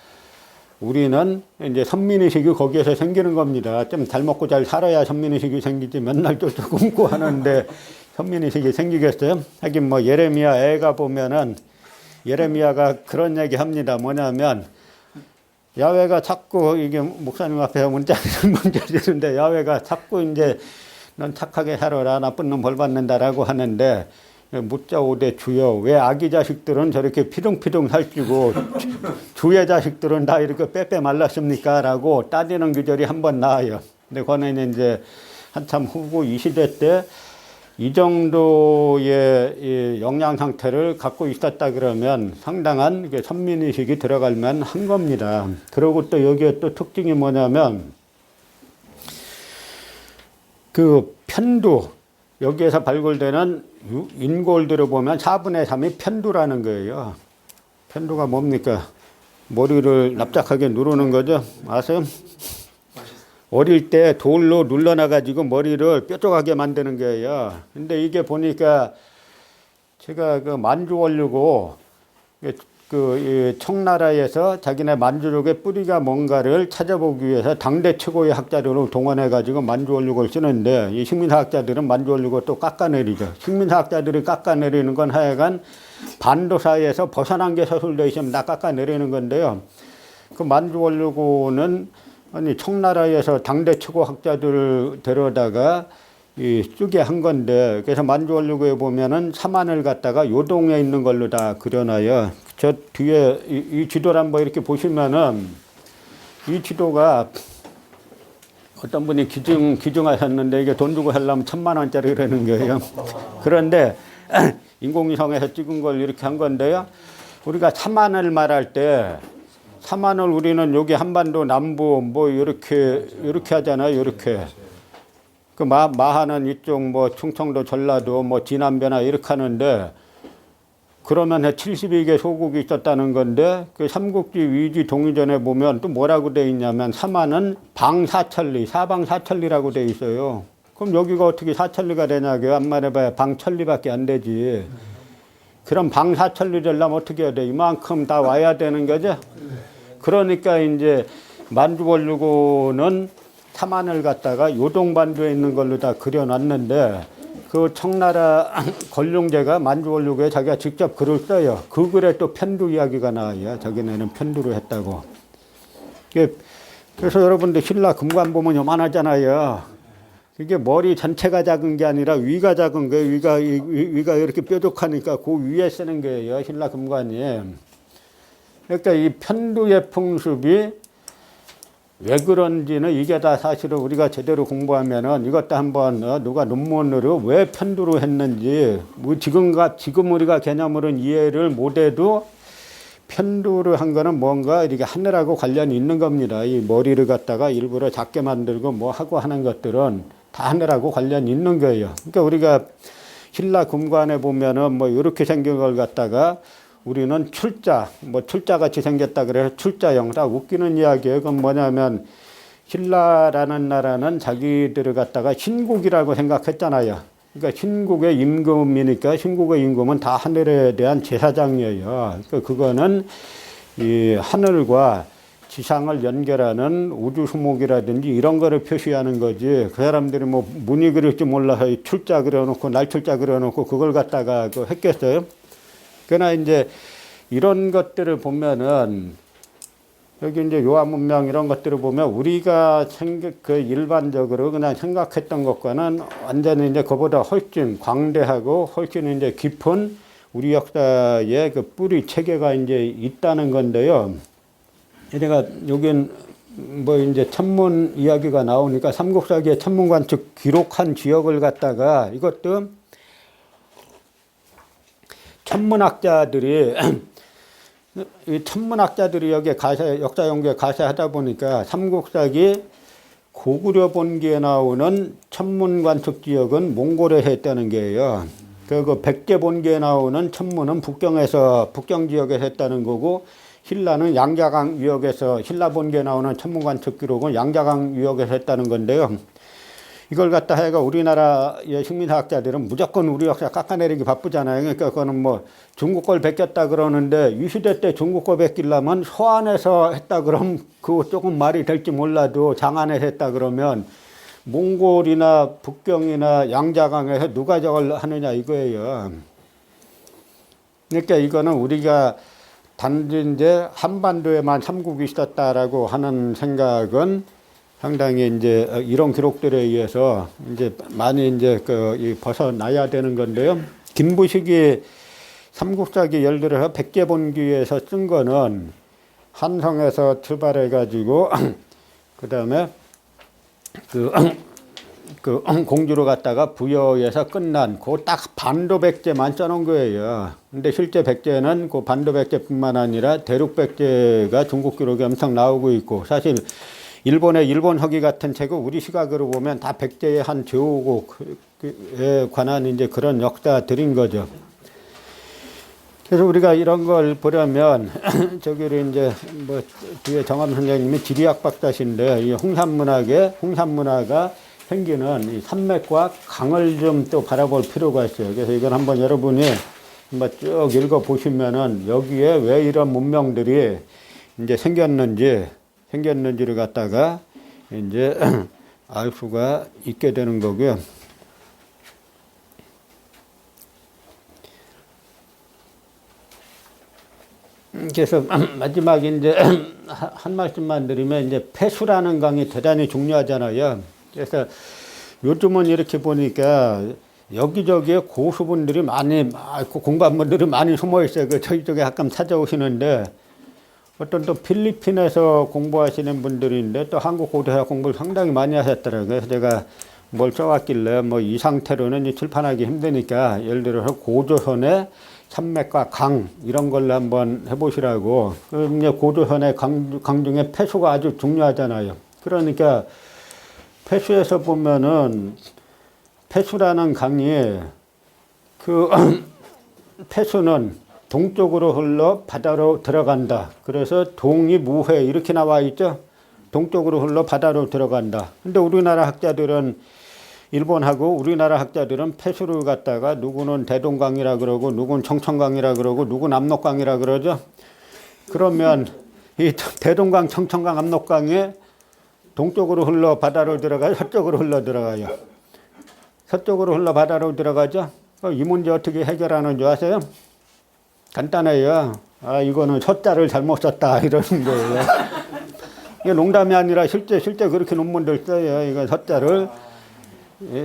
우리는 이제 선민의식이 거기에서 생기는 겁니다. 좀 잘 먹고 잘 살아야 선민의식이 생기지, 맨날 쫓아 굶고 하는데 선민의식이 생기겠어요? 하긴 뭐 예레미야 애가 보면은 예레미야가 그런 얘기 합니다. 뭐냐면 야훼가 자꾸 이게 목사님 앞에서 문자 주는데 야훼가 자꾸 이제 넌 착하게 살아라 나쁜 놈 벌 받는다라고 하는데 묻자오되 주여 왜 아기 자식들은 저렇게 피둥피둥 살찌고 주의 자식들은 다 이렇게 빼빼 말랐습니까? 라고 따지는 규절이 한번 나와요. 근데 그거는 이제 한참 후고 이 시대 때 이 정도의 영양 상태를 갖고 있었다 그러면 상당한 선민의식이 들어갈 만한 겁니다. 그리고 또 여기에 또 특징이 뭐냐면 그 편두, 여기에서 발굴되는 인골들을 보면 4분의 3이 편두라는 거예요. 편두가 뭡니까? 머리를 납작하게 누르는 거죠. 아세요? 어릴 때 돌로 눌러놔가지고 머리를 뾰족하게 만드는 거예요. 근데 이게 보니까 제가 그 만주원류고 그 청나라에서 자기네 만주족의 뿌리가 뭔가를 찾아보기 위해서 당대 최고의 학자들을 동원해가지고 만주원육을 쓰는데 이 식민사학자들은 만주원육을 또 깎아내리죠. 식민사학자들이 깎아내리는 건 하여간 반도사에서 벗어난 게 서술되어 있으면 다 깎아내리는 건데요. 그 만주원육은 아니 청나라에서 당대 최고 학자들을 데려다가 쓰게 한 건데 그래서 만주원육에 보면은 사만을 갖다가 요동에 있는 걸로 다 그려놔요. 저 뒤에 이 지도를 한번 이렇게 보시면은 이 지도가 어떤 분이 기증하셨는데 이게 돈 주고 하려면 1,000,000원짜리라는 거예요. 그런데 인공위성에서 찍은 걸 이렇게 한 건데요. 우리가 사만을 말할 때 사만을 우리는 여기 한반도 남부 뭐 이렇게 하잖아요. 이렇게. 그 마하는 이쪽 뭐 충청도 전라도 뭐 진안배나 이렇게 하는데 그러면 72개 소국이 있었다는 건데 그 삼국지 위지 동의전에 보면 또 뭐라고 돼 있냐면 사만은 방사천리, 사방사천리라고 돼 있어요. 그럼 여기가 어떻게 사천리가 되냐고요? 안 말해봐야 방천리밖에 안 되지. 그럼 방사천리 되려면 어떻게 해야 돼? 이만큼 다 와야 되는 거죠? 그러니까 이제 만주원류고는 사만을 갖다가 요동반도에 있는 걸로 다 그려놨는데 그 청나라 권룡제가 만주원류고에 자기가 직접 글을 써요. 그 글에 또 편두 이야기가 나와요. 자기네는 편두를 했다고. 그래서 여러분들 신라 금관 보면 요만하잖아요. 이게 머리 전체가 작은 게 아니라 위가 작은 거예요. 위가 이렇게 뾰족하니까 그 위에 쓰는 거예요. 신라 금관이. 그러니까 이 편두의 풍습이 왜 그런지는 이게 다 사실은 우리가 제대로 공부하면은 이것도 한번 누가 논문으로 왜 편두로 했는지 뭐 지금 우리가 개념으로는 이해를 못해도 편두를 한 거는 뭔가 이렇게 하늘하고 관련이 있는 겁니다. 이 머리를 갖다가 일부러 작게 만들고 뭐 하고 하는 것들은 다 하늘하고 관련이 있는 거예요. 그러니까 우리가 신라 금관에 보면은 뭐 이렇게 생긴 걸 갖다가 우리는 출자 같이 생겼다 그래서 출자형. 다 웃기는 이야기예요. 그건 뭐냐면 신라라는 나라는 자기들을 갖다가 신국이라고 생각했잖아요. 그러니까 신국의 임금이니까 신국의 임금은 다 하늘에 대한 제사장이에요. 그러니까 그거는 이 하늘과 지상을 연결하는 우주수목이라든지 이런 거를 표시하는 거지. 그 사람들이 뭐 문이 그릴지 몰라서 출자 그려놓고 날출자 그려놓고 그걸 갖다가 했겠어요. 그러나 이제 이런 것들을 보면은 여기 이제 요한문명 이런 것들을 보면 우리가 일반적으로 그냥 생각했던 것과는 완전히 이제 그보다 훨씬 광대하고 훨씬 이제 깊은 우리 역사의 그 뿌리 체계가 이제 있다는 건데요. 제가 여긴 뭐 이제 천문 이야기가 나오니까 삼국사기의 천문관측 기록한 지역을 갖다가 이것도 천문학자들이 여기에 역사 연구에 가세하다 보니까 삼국사기 고구려 본기에 나오는 천문관측 지역은 몽골에 했다는 게예요. 그리고 백제 본기에 나오는 천문은 북경 지역에 했다는 거고 신라는 양자강 유역에서 신라 본기에 나오는 천문관측 기록은 양자강 유역에서 했다는 건데요. 이걸 갖다 해가 우리나라의 식민사학자들은 무조건 우리 역사 깎아내리기 바쁘잖아요. 그러니까 그거는 뭐 중국 걸 베꼈다 그러는데 이 시대 때 중국 걸 베끼려면 서안에서 했다 그러면 그거 조금 말이 될지 몰라도 장안에서 했다 그러면 몽골이나 북경이나 양자강에서 누가 저걸 하느냐 이거예요. 그러니까 이거는 우리가 단지 이제 한반도에만 삼국이 있었다라고 하는 생각은 상당히 이제 이런 기록들에 의해서 이제 많이 이제 벗어나야 되는 건데요. 김부식이 삼국사기 예를 들어서 백제본기에서 쓴 거는 한성에서 출발해 가지고 그 다음에 공주로 갔다가 부여에서 끝난 그 딱 반도 백제만 써놓은 거예요. 근데 실제 백제는 그 반도 백제뿐만 아니라 대륙 백제가 중국 기록에 엄청 나오고 있고, 사실 일본의 일본허기 같은 책은 우리 시각으로 보면 다 백제의 한 제후국에 관한 이제 그런 역사들인 거죠. 그래서 우리가 이런 걸 보려면 저기를 이제 뭐 뒤에 정암 선생님이 지리학 박사신데 이 홍산문화가 생기는 이 산맥과 강을 좀 또 바라볼 필요가 있어요. 그래서 이건 한번 여러분이 한번 쭉 읽어 보시면은 여기에 왜 이런 문명들이 이제 생겼는지를 갖다가 이제 알 수가 있게 되는 거고요. 그래서 마지막에 이제 한 말씀만 드리면 이제 폐수라는 강이 대단히 중요하잖아요. 그래서 요즘은 이렇게 보니까 여기저기에 고수분들이 많이, 공부한분들이 많이 숨어 있어요. 저희 쪽에 가끔 찾아오시는데 어떤 또 필리핀에서 공부하시는 분들인데 또 한국 고대사 공부를 상당히 많이 하셨더라고요. 그래서 제가 뭘 써왔길래 뭐 이 상태로는 출판하기 힘드니까 예를 들어서 고조선의 산맥과 강 이런 걸로 한번 해보시라고. 그럼 이제 고조선의 강 중에 폐수가 아주 중요하잖아요. 그러니까 폐수에서 보면은 폐수라는 강이 폐수는 동쪽으로 흘러 바다로 들어간다. 그래서 동이 무회 이렇게 나와 있죠. 동쪽으로 흘러 바다로 들어간다. 근데 우리나라 학자들은 일본하고 우리나라 학자들은 폐수를 갖다가 누구는 대동강이라 그러고 누구는 청천강이라 그러고 누구는 압록강이라 그러죠. 그러면 이 대동강, 청천강, 압록강에 동쪽으로 흘러 바다로 들어가요? 서쪽으로 흘러 들어가요? 서쪽으로 흘러 바다로 들어가죠? 이 문제 어떻게 해결하는 줄 아세요? 간단해요. 이거는 서자를 잘못 썼다 이러는 거예요. 이게 농담이 아니라 실제 그렇게 논문들 써요. 이거 서자를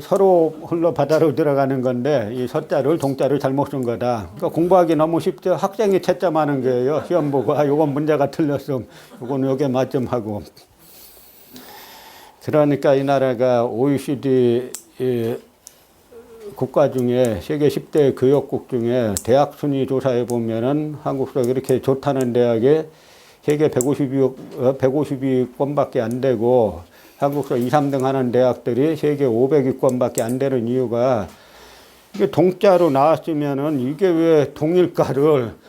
서로 흘러 바다로 들어가는 건데 이 서자를 동자를 잘못 쓴 거다. 그러니까 공부하기 너무 쉽죠. 학생이 채점하는 거예요. 시험 보고 요건 문제가 틀렸음. 요건 요게 맞좀 하고. 그러니까 이 나라가 OECD 국가 중에 세계 10대 교역국 중에 대학 순위 조사해 보면은 한국도 이렇게 좋다는 대학에 세계 152건밖에 안 되고 한국서 2, 3등 하는 대학들이 세계 500위권밖에 안 되는 이유가 이게 동자로 나왔으면은 이게 왜 동일까를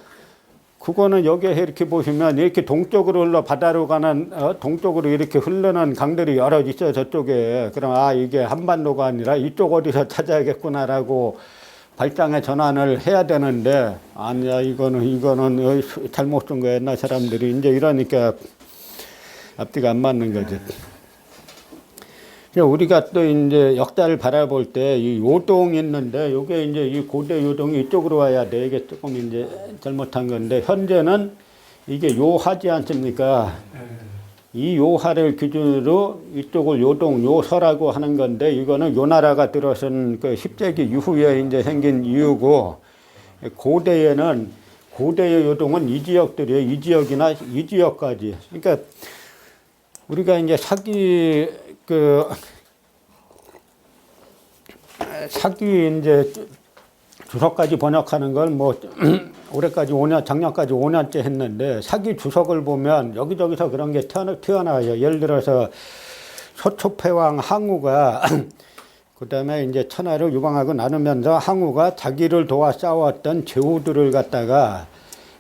그거는 여기에 이렇게 보시면 이렇게 동쪽으로 흘러 바다로 가는 동쪽으로 이렇게 흐르는 강들이 여러 있어요. 저쪽에. 그럼 이게 한반도가 아니라 이쪽 어디서 찾아야겠구나라고 발상의 전환을 해야 되는데 아니야 이거는 잘못 쓴 거야. 옛날 사람들이 이제 이러니까 앞뒤가 안 맞는 거죠. 우리가 또 이제 역사를 바라볼 때 이 요동이 있는데 요게 이제 이 고대 요동이 이쪽으로 와야 돼. 이게 조금 이제 잘못한 건데 현재는 이게 요하지 않습니까? 이 요하를 기준으로 이쪽을 요동, 요서라고 하는 건데 이거는 요나라가 들어선 그 10세기 이후에 이제 생긴 이유고 고대의 요동은 이 지역들이에요. 이 지역이나 이 지역까지. 그러니까 우리가 이제 사기 이제 주석까지 번역하는 걸 뭐 올해까지 5년, 작년까지 5년째 했는데 사기 주석을 보면 여기저기서 그런 게 튀어나와요. 예를 들어서 서초패왕 항우가 그 다음에 이제 천하를 유방하고 나누면서 항우가 자기를 도와 싸웠던 제후들을 갖다가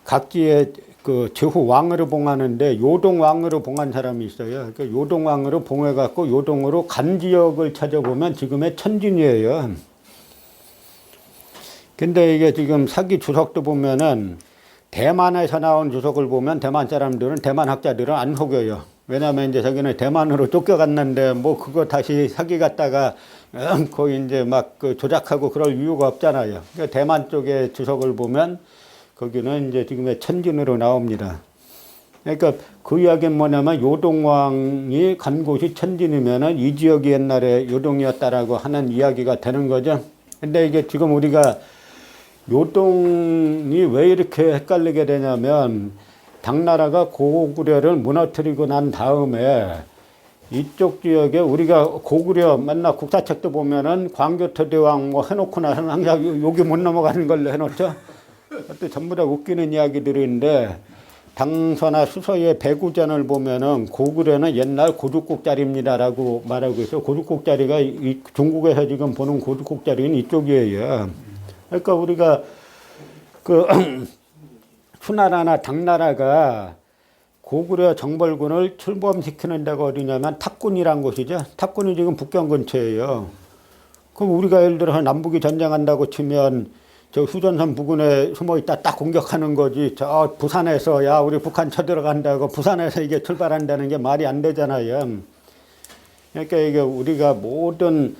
각지의 그 제후 왕으로 봉하는데 요동 왕으로 봉한 사람이 있어요. 그러니까 요동 왕으로 봉해갖고 요동으로 간 지역을 찾아보면 지금의 천진이에요. 근데 이게 지금 사기 주석도 보면은 대만에서 나온 주석을 보면 대만 사람들은 대만 학자들은 안 속여요. 왜냐면 이제 자기는 대만으로 쫓겨갔는데 뭐 그거 다시 사기 갔다가 거기 이제 막 그 조작하고 그럴 이유가 없잖아요. 그러니까 대만 쪽의 주석을 보면 거기는 이제 지금의 천진으로 나옵니다. 그러니까 그 이야기는 뭐냐면 요동왕이 간 곳이 천진이면은 이 지역이 옛날에 요동이었다라고 하는 이야기가 되는 거죠. 근데 이게 지금 우리가 요동이 왜 이렇게 헷갈리게 되냐면 당나라가 고구려를 무너뜨리고 난 다음에 이쪽 지역에 우리가 고구려 맨날 국사책도 보면은 광교토대왕 뭐 해놓고 나서는 항상 여기 못 넘어가는 걸로 해놓죠. 또 전부 다 웃기는 이야기들인데 당서나 수서의 배구전을 보면은 고구려는 옛날 고죽국자리입니다라고 말하고 있어요. 고죽국자리가 이 중국에서 지금 보는 고죽국자리는 이쪽이에요. 그러니까 우리가 그 수나라나 당나라가 고구려 정벌군을 출범시키는 데가 어디냐면 탑군이란 곳이죠. 탑군이 지금 북경 근처예요. 그럼 우리가 예를 들어서 남북이 전쟁한다고 치면 저 휴전선 부근에 숨어 있다 딱 공격하는 거지. 저 부산에서 야 우리 북한 쳐들어간다고 부산에서 이게 출발한다는 게 말이 안 되잖아요. 그러니까 이게 우리가 모든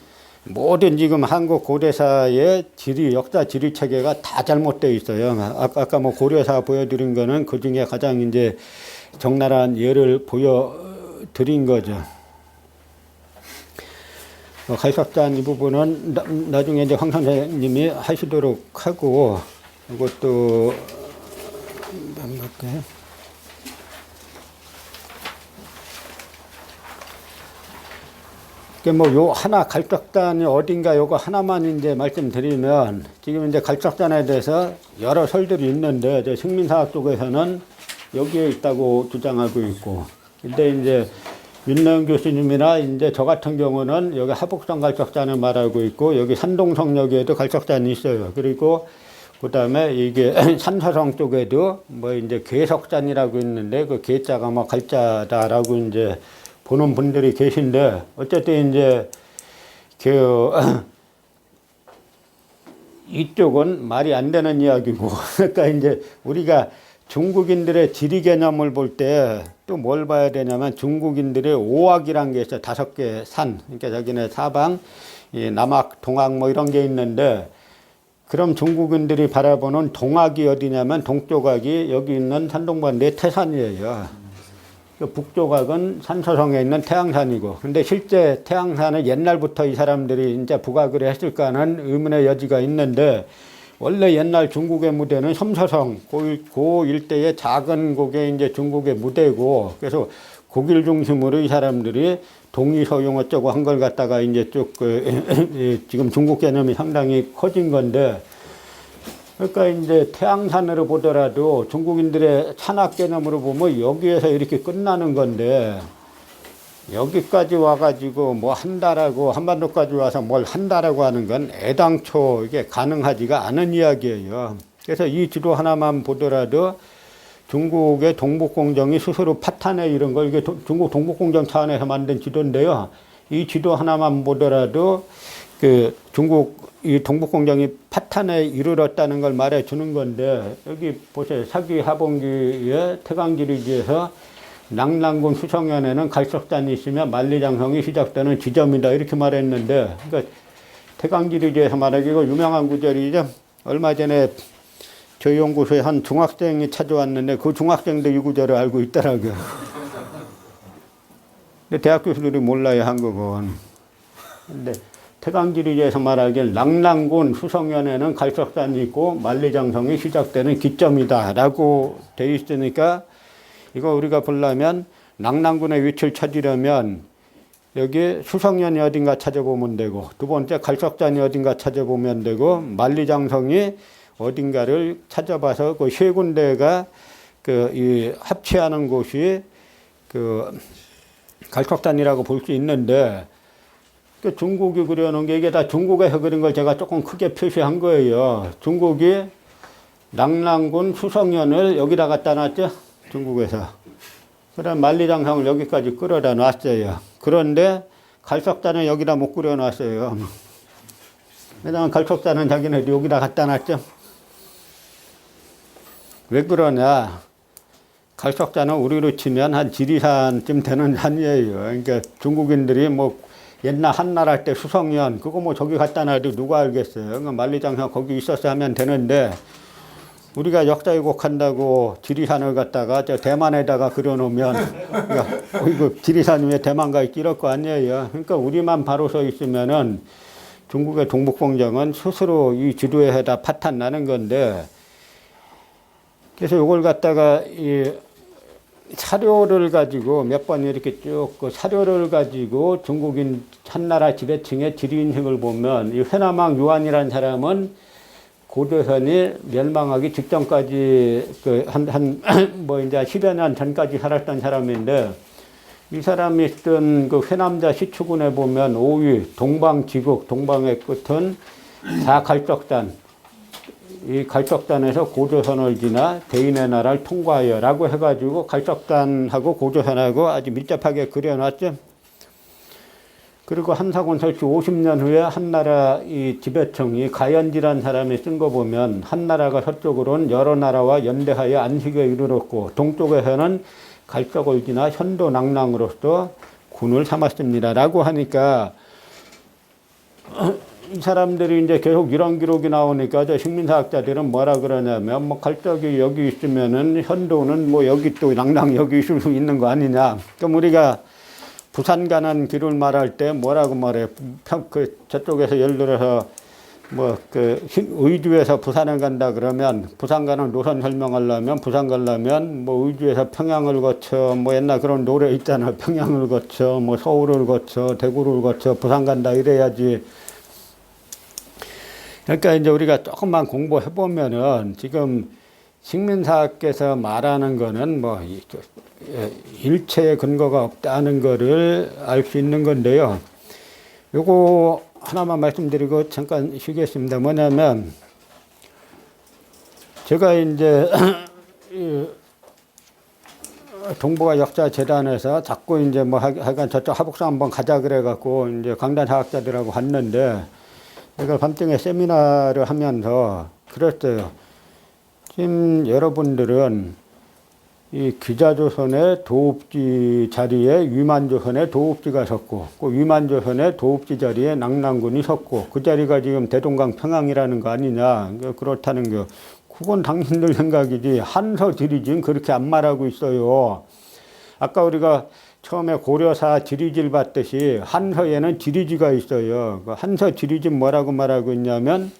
지금 한국 고대사의 역사 지리 체계가 다 잘못되어 있어요. 아까 뭐 고려사 보여드린 거는 그 중에 가장 이제 적나라한 예를 보여드린 거죠. 갈석단 이 부분은 나중에 이제 황 선생님이 하시도록 하고, 이것도 한번 볼까요? 뭐, 요 하나, 갈석단이 어딘가 요거 하나만 이제 말씀드리면, 지금 이제 갈석단에 대해서 여러 설들이 있는데, 저 식민사학 쪽에서는 여기에 있다고 주장하고 있고, 근데 이제 윤내영 교수님이나 이제 저 같은 경우는 여기 하북성 갈석단을 말하고 있고, 여기 산동성역에도 갈석단이 있어요. 그리고 그 다음에 이게 산서성 쪽에도 뭐 이제 괴석산이라고 있는데, 그 괴자가 뭐 갈자다라고 이제 보는 분들이 계신데, 어쨌든 이제 그 이쪽은 말이 안 되는 이야기고, 그러니까 이제 우리가 중국인들의 지리 개념을 볼 때 또 뭘 봐야 되냐면 중국인들의 오악이란 게 있어요. 5개 산. 그러니까 자기네 사방, 남악, 동악 뭐 이런 게 있는데, 그럼 중국인들이 바라보는 동악이 어디냐면 동쪽악이 여기 있는 산동반 내태산이에요. 북조각은 산서성에 있는 태양산이고, 근데 실제 태양산은 옛날부터 이 사람들이 이제 부각을 했을까 하는 의문의 여지가 있는데, 원래 옛날 중국의 무대는 섬서성, 그 일대의 작은 곡에 이제 중국의 무대고, 그래서 고길 중심으로 이 사람들이 동의서용 어쩌고 한 걸 갖다가 이제 쭉, 지금 중국 개념이 상당히 커진 건데, 그러니까 이제 태양산으로 보더라도 중국인들의 산악 개념으로 보면 여기에서 이렇게 끝나는 건데, 여기까지 와가지고 뭐 한다라고, 한반도까지 와서 뭘 한다라고 하는 건 애당초 이게 가능하지가 않은 이야기예요. 그래서 이 지도 하나만 보더라도 중국의 동북공정이 스스로 파탄에 이런 걸, 이게 중국 동북공정 차원에서 만든 지도인데요. 이 지도 하나만 보더라도 그 중국 이 동북공정이 파탄에 이르렀다는 걸 말해 주는 건데, 여기 보세요. 사기 하봉기의 태강지리지에서 낙랑군 수성현에는 갈석단이 있으며 만리장성이 시작되는 지점이다 이렇게 말했는데, 그러니까 태강지리지에서 말하기가 유명한 구절이죠. 얼마 전에 저희 연구소에 한 중학생이 찾아왔는데 그 중학생도 이 구절을 알고 있더라고요. 근데 대학 교수들이 몰라요, 한국은. 근데 태강지리지에서 말하길 낙랑군 수성현에는 갈석단이 있고 만리장성이 시작되는 기점이다 라고 돼 있으니까, 이거 우리가 보려면 낙랑군의 위치를 찾으려면 여기 수성현이 어딘가 찾아보면 되고, 두 번째 갈석단이 어딘가 찾아보면 되고, 만리장성이 어딘가를 찾아봐서 그 세 군데가 이 합치하는 곳이 그 갈석단이라고 볼 수 있는데, 그 중국이 그려놓은 게 이게 다 중국에서 그린 걸 제가 조금 크게 표시한 거예요. 중국이 낙랑군 수성현을 여기다 갖다 놨죠. 중국에서. 그다음 만리장성을 여기까지 끌어다 놨어요. 그런데 갈석단은 여기다 못 끌어 놨어요. 왜냐하면 갈석단은 자기네 여기다 갖다 놨죠. 왜 그러냐. 갈석산은 우리로 치면 한 지리산쯤 되는 산이에요. 그러니까 중국인들이 뭐 옛날 한나라 때 수성현 그거 뭐 저기 갖다 놔도 누가 알겠어요. 그러니까 만리장성 거기 있었어 하면 되는데 우리가 역사 왜곡한다고 지리산을 갖다가 저 대만에다가 그려놓으면 그러니까 이거 지리산 위에 대만가 있지 이럴 거 아니에요. 그러니까 우리만 바로 서 있으면은 중국의 동북공정은 스스로 이 지도에다 파탄 나는 건데 그래서 이걸 갖다가 이 사료를 가지고 몇 번 이렇게 쭉 그 사료를 가지고 중국인 한나라 지배층의 지리인식을 보면 이 회남왕 유한이라는 사람은 고조선이 멸망하기 직전까지 그 뭐 이제 10여 년 전까지 살았던 사람인데 이 사람이 쓴 그 회남자 시추군에 보면 5위 동방지국 동방의 끝은 사갈적단 이 갈적단에서 고조선을 지나 대인의 나라를 통과하여라고 해가지고 갈적단하고 고조선하고 아주 밀접하게 그려놨죠. 그리고 한사곤 설치 50년 후에 한나라 이 지배층이 가연지란 사람이 쓴 거 보면 한나라가 서쪽으로는 여러 나라와 연대하여 안식에 이르렀고 동쪽에서는 갈적을 지나 현도 낙랑으로서 군을 삼았습니다라고 하니까 이 사람들이 이제 계속 이런 기록이 나오니까 저 식민사학자들은 뭐라 그러냐면 뭐 갈적이 여기 있으면은 현도는 뭐 여기 또 낙랑 여기 있을 수 있는 거 아니냐. 그럼 우리가 부산 가는 길을 말할 때 뭐라고 말해? 저쪽에서 예를 들어서 뭐 의주에서 부산에 간다 그러면 부산 가는 노선 설명하려면 부산 가려면 뭐 의주에서 평양을 거쳐 뭐 옛날 그런 노래 있잖아. 평양을 거쳐 뭐 서울을 거쳐 대구를 거쳐 부산 간다 이래야지. 그러니까 이제 우리가 조금만 공부해 보면은 지금 식민사학께서 말하는 거는 뭐 일체의 근거가 없다는 거를 알 수 있는 건데요. 요거 하나만 말씀드리고 잠깐 쉬겠습니다. 뭐냐면 제가 이제 동북아 역사 재단에서 자꾸 이제 뭐 하여간 저쪽 하북사 한번 가자 그래갖고 이제 강단 사학자들하고 갔는데 제가 밤중에 세미나를 하면서 그랬어요. 지금 여러분들은 이 기자조선의 도읍지 자리에 위만조선의 도읍지가 섰고 그 위만조선의 도읍지 자리에 낙랑군이 섰고 그 자리가 지금 대동강 평양이라는 거 아니냐. 그렇다는 거. 그건 당신들 생각이지 한서 지리지는 그렇게 안 말하고 있어요. 아까 우리가 처음에 고려사 지리지를 봤듯이 한서에는 지리지가 있어요. 그 한서 지리지 뭐라고 말하고 있냐면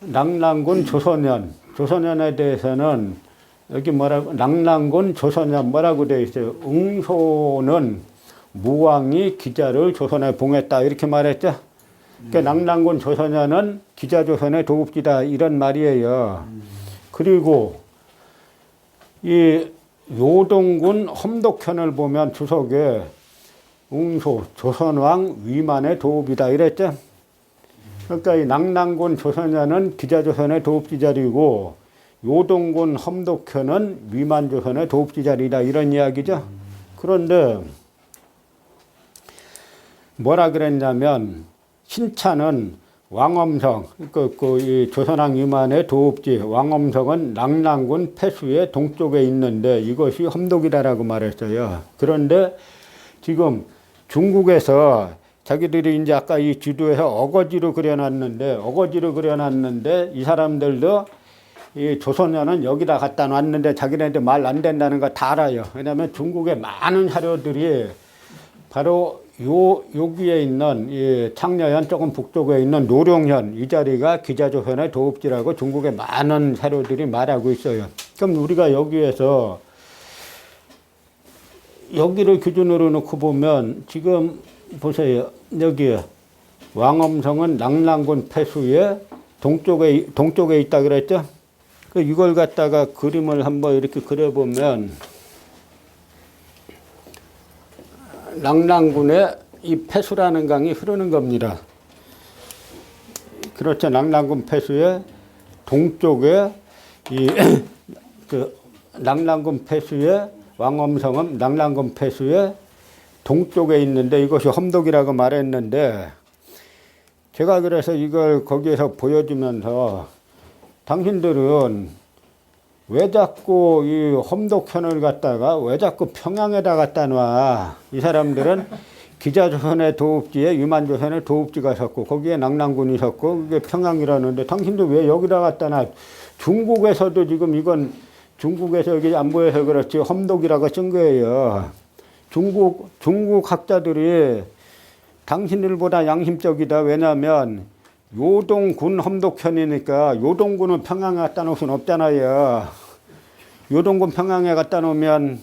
낙랑군 조선현에 대해서는 여기 뭐라고 낙랑군 조선현 뭐라고 되어 있어요. 응소는 무왕이 기자를 조선에 봉했다 이렇게 말했죠. 그러니까 낙랑군 조선현은 기자조선의 도읍지다 이런 말이에요. 그리고 이 요동군 험독현을 보면 주석에 웅소 조선왕 위만의 도읍이다 이랬죠. 그러니까 이 낙랑군 조선현은 기자조선의 도읍지 자리고 요동군 험독현은 위만조선의 도읍지 자리다 이런 이야기죠. 그런데 뭐라 그랬냐면 신차는 왕엄성, 이 조선왕 위만의 도읍지 왕엄성은 낙랑군 폐수의 동쪽에 있는데 이것이 험독이다라고 말했어요. 그런데 지금 중국에서 자기들이 이제 아까 이 지도에서 어거지로 그려놨는데 이 사람들도 이 조선현은 여기다 갖다 놨는데 자기네들 말 안 된다는 거 다 알아요. 왜냐하면 중국의 많은 사료들이 바로 여기에 있는 이 창녀현 조금 북쪽에 있는 노룡현 이 자리가 기자조선의 도읍지라고 중국의 많은 사료들이 말하고 있어요. 그럼 우리가 여기에서 여기를 기준으로 놓고 보면 지금 보세요. 여기 왕엄성은 낙랑군 폐수의 동쪽에 있다 그랬죠? 이걸 갖다가 그림을 한번 이렇게 그려보면 낙랑군에 이 폐수라는 강이 흐르는 겁니다. 그렇죠. 낙랑군 폐수의 동쪽에 낙랑군 폐수의 왕엄성은 낙랑군 폐수의 동쪽에 있는데 이것이 험독이라고 말했는데 제가 그래서 이걸 거기에서 보여주면서 당신들은 왜 자꾸 이 험독현을 갖다가 왜 자꾸 평양에다 갖다 놔? 이 사람들은 기자조선의 도읍지에 유만조선의 도읍지가 섰고 거기에 낙랑군이 섰고 그게 평양이라는데 당신도 왜 여기다 갖다 놔? 중국에서도 지금 이건 중국에서 여기 안 보여서 그렇지 험독이라고 쓴 거예요. 중국 학자들이 당신들보다 양심적이다. 왜냐하면 요동군 험독현이니까 요동군은 평양에 갖다 놓을 수는 없잖아요. 요동군 평양에 갖다 놓으면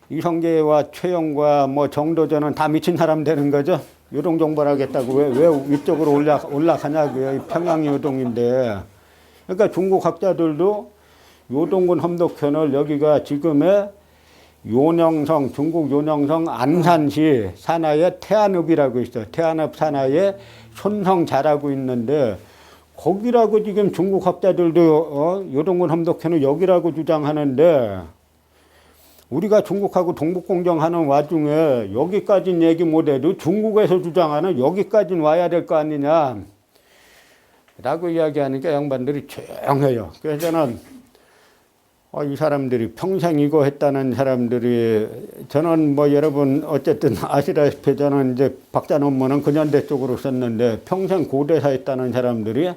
이성계와 최영과 뭐 정도전은 다 미친 사람 되는 거죠. 요동 정벌 하겠다고 왜 위쪽으로 올라가냐고요. 평양이 요동인데. 그러니까 중국 학자들도 요동군 험독현을 여기가 지금의 요녕성, 중국 요녕성 안산시 산하의 태안읍이라고 있어요. 태안읍 산하에 손성자라고 있는데 거기라고 지금 중국 학자들도 요동군 험독현을 여기라고 주장하는데 우리가 중국하고 동북공정하는 와중에 여기까지는 얘기 못해도 중국에서 주장하는 여기까지는 와야 될 거 아니냐 라고 이야기하니까 양반들이 조용해요. 그래서 저는 이 사람들이 평생 이거 했다는 사람들이 저는 뭐 여러분 어쨌든 아시다시피 저는 이제 박사 논문은 근현대 쪽으로 썼는데 평생 고대사 했다는 사람들이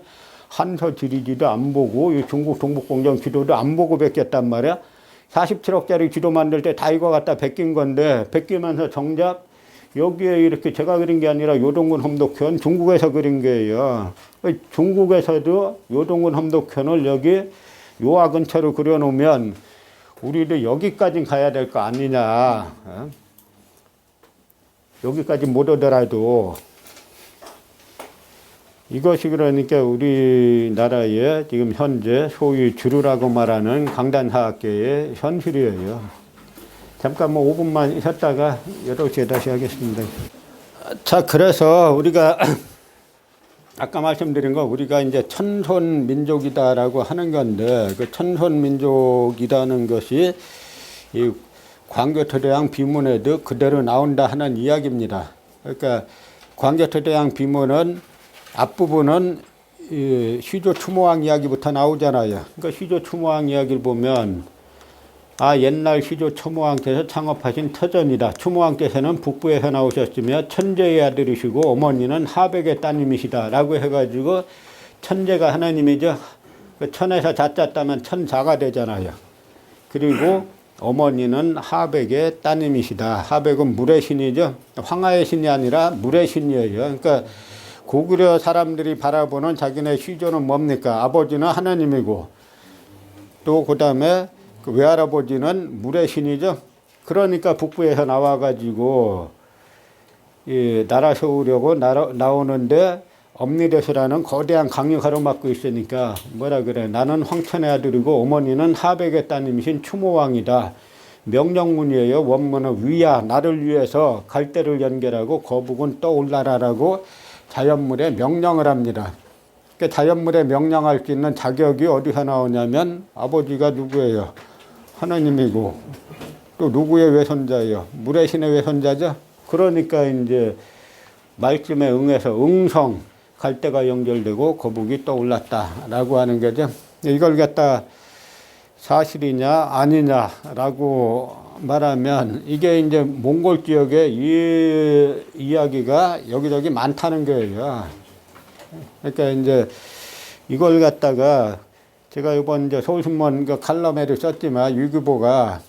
한서 지리지도 안 보고 이 중국 동북공정 지도도 안 보고 베꼈단 말이야. 47억짜리 지도 만들 때 다 이거 갖다 베낀 건데 베끼면서 정작 여기에 이렇게 제가 그린 게 아니라 요동군 험독현 중국에서 그린 거예요. 중국에서도 요동군 험독현을 여기 요하 근처로 그려놓으면 우리도 여기까지 가야 될 거 아니냐. 여기까지 못 오더라도 이것이 그러니까 우리나라의 지금 현재 소위 주류라고 말하는 강단사학계의 현실이에요. 잠깐 뭐 5분만 쉬었다가 8시에 다시 하겠습니다. 자, 그래서 우리가 아까 말씀드린 거 우리가 이제 천손 민족이다라고 하는 건데 그 천손 민족이라는 것이 이 광교토대왕 비문에도 그대로 나온다 하는 이야기입니다. 그러니까 광교토대왕 비문은 앞부분은 시조 추모왕 이야기부터 나오잖아요. 그러니까 시조 추모왕 이야기를 보면 옛날 시조 추모왕께서 창업하신 터전이다. 추모왕께서는 북부에서 나오셨으며 천재의 아들이시고 어머니는 하백의 따님이시다 라고 해가지고 천재가 하나님이죠. 천에서 자자 따면 천자가 되잖아요. 그리고 어머니는 하백의 따님이시다. 하백은 물의 신이죠. 황하의 신이 아니라 물의 신이에요. 그러니까 고구려 사람들이 바라보는 자기네 시조는 뭡니까? 아버지는 하나님이고 또 그 다음에 그 외할아버지는 물의 신이죠. 그러니까 북부에서 나와가지고 나라 세우려고 나오는데 엄니대수라는 거대한 강이 가로막고 있으니까 뭐라 그래. 나는 황천의 아들이고 어머니는 하백의 따님이신 추모왕이다. 명령문이에요. 원문은 위야 나를 위해서 갈대를 연결하고 거북은 떠올라라라고 자연물에 명령을 합니다. 그러니까 자연물에 명령할 수 있는 자격이 어디서 나오냐면 아버지가 누구예요? 하나님이고 또 누구의 외손자예요? 물의 신의 외손자죠. 그러니까 이제 말씀에 응해서 응성 갈대가 연결되고 거북이 떠올랐다라고 하는 거죠. 이걸 갖다 사실이냐 아니냐라고 말하면 이게 이제 몽골 지역에 이 이야기가 여기저기 많다는 거예요. 그러니까 이제 이걸 갖다가 제가 이번 이제 서울신문 그 칼럼에도 썼지만 유규보가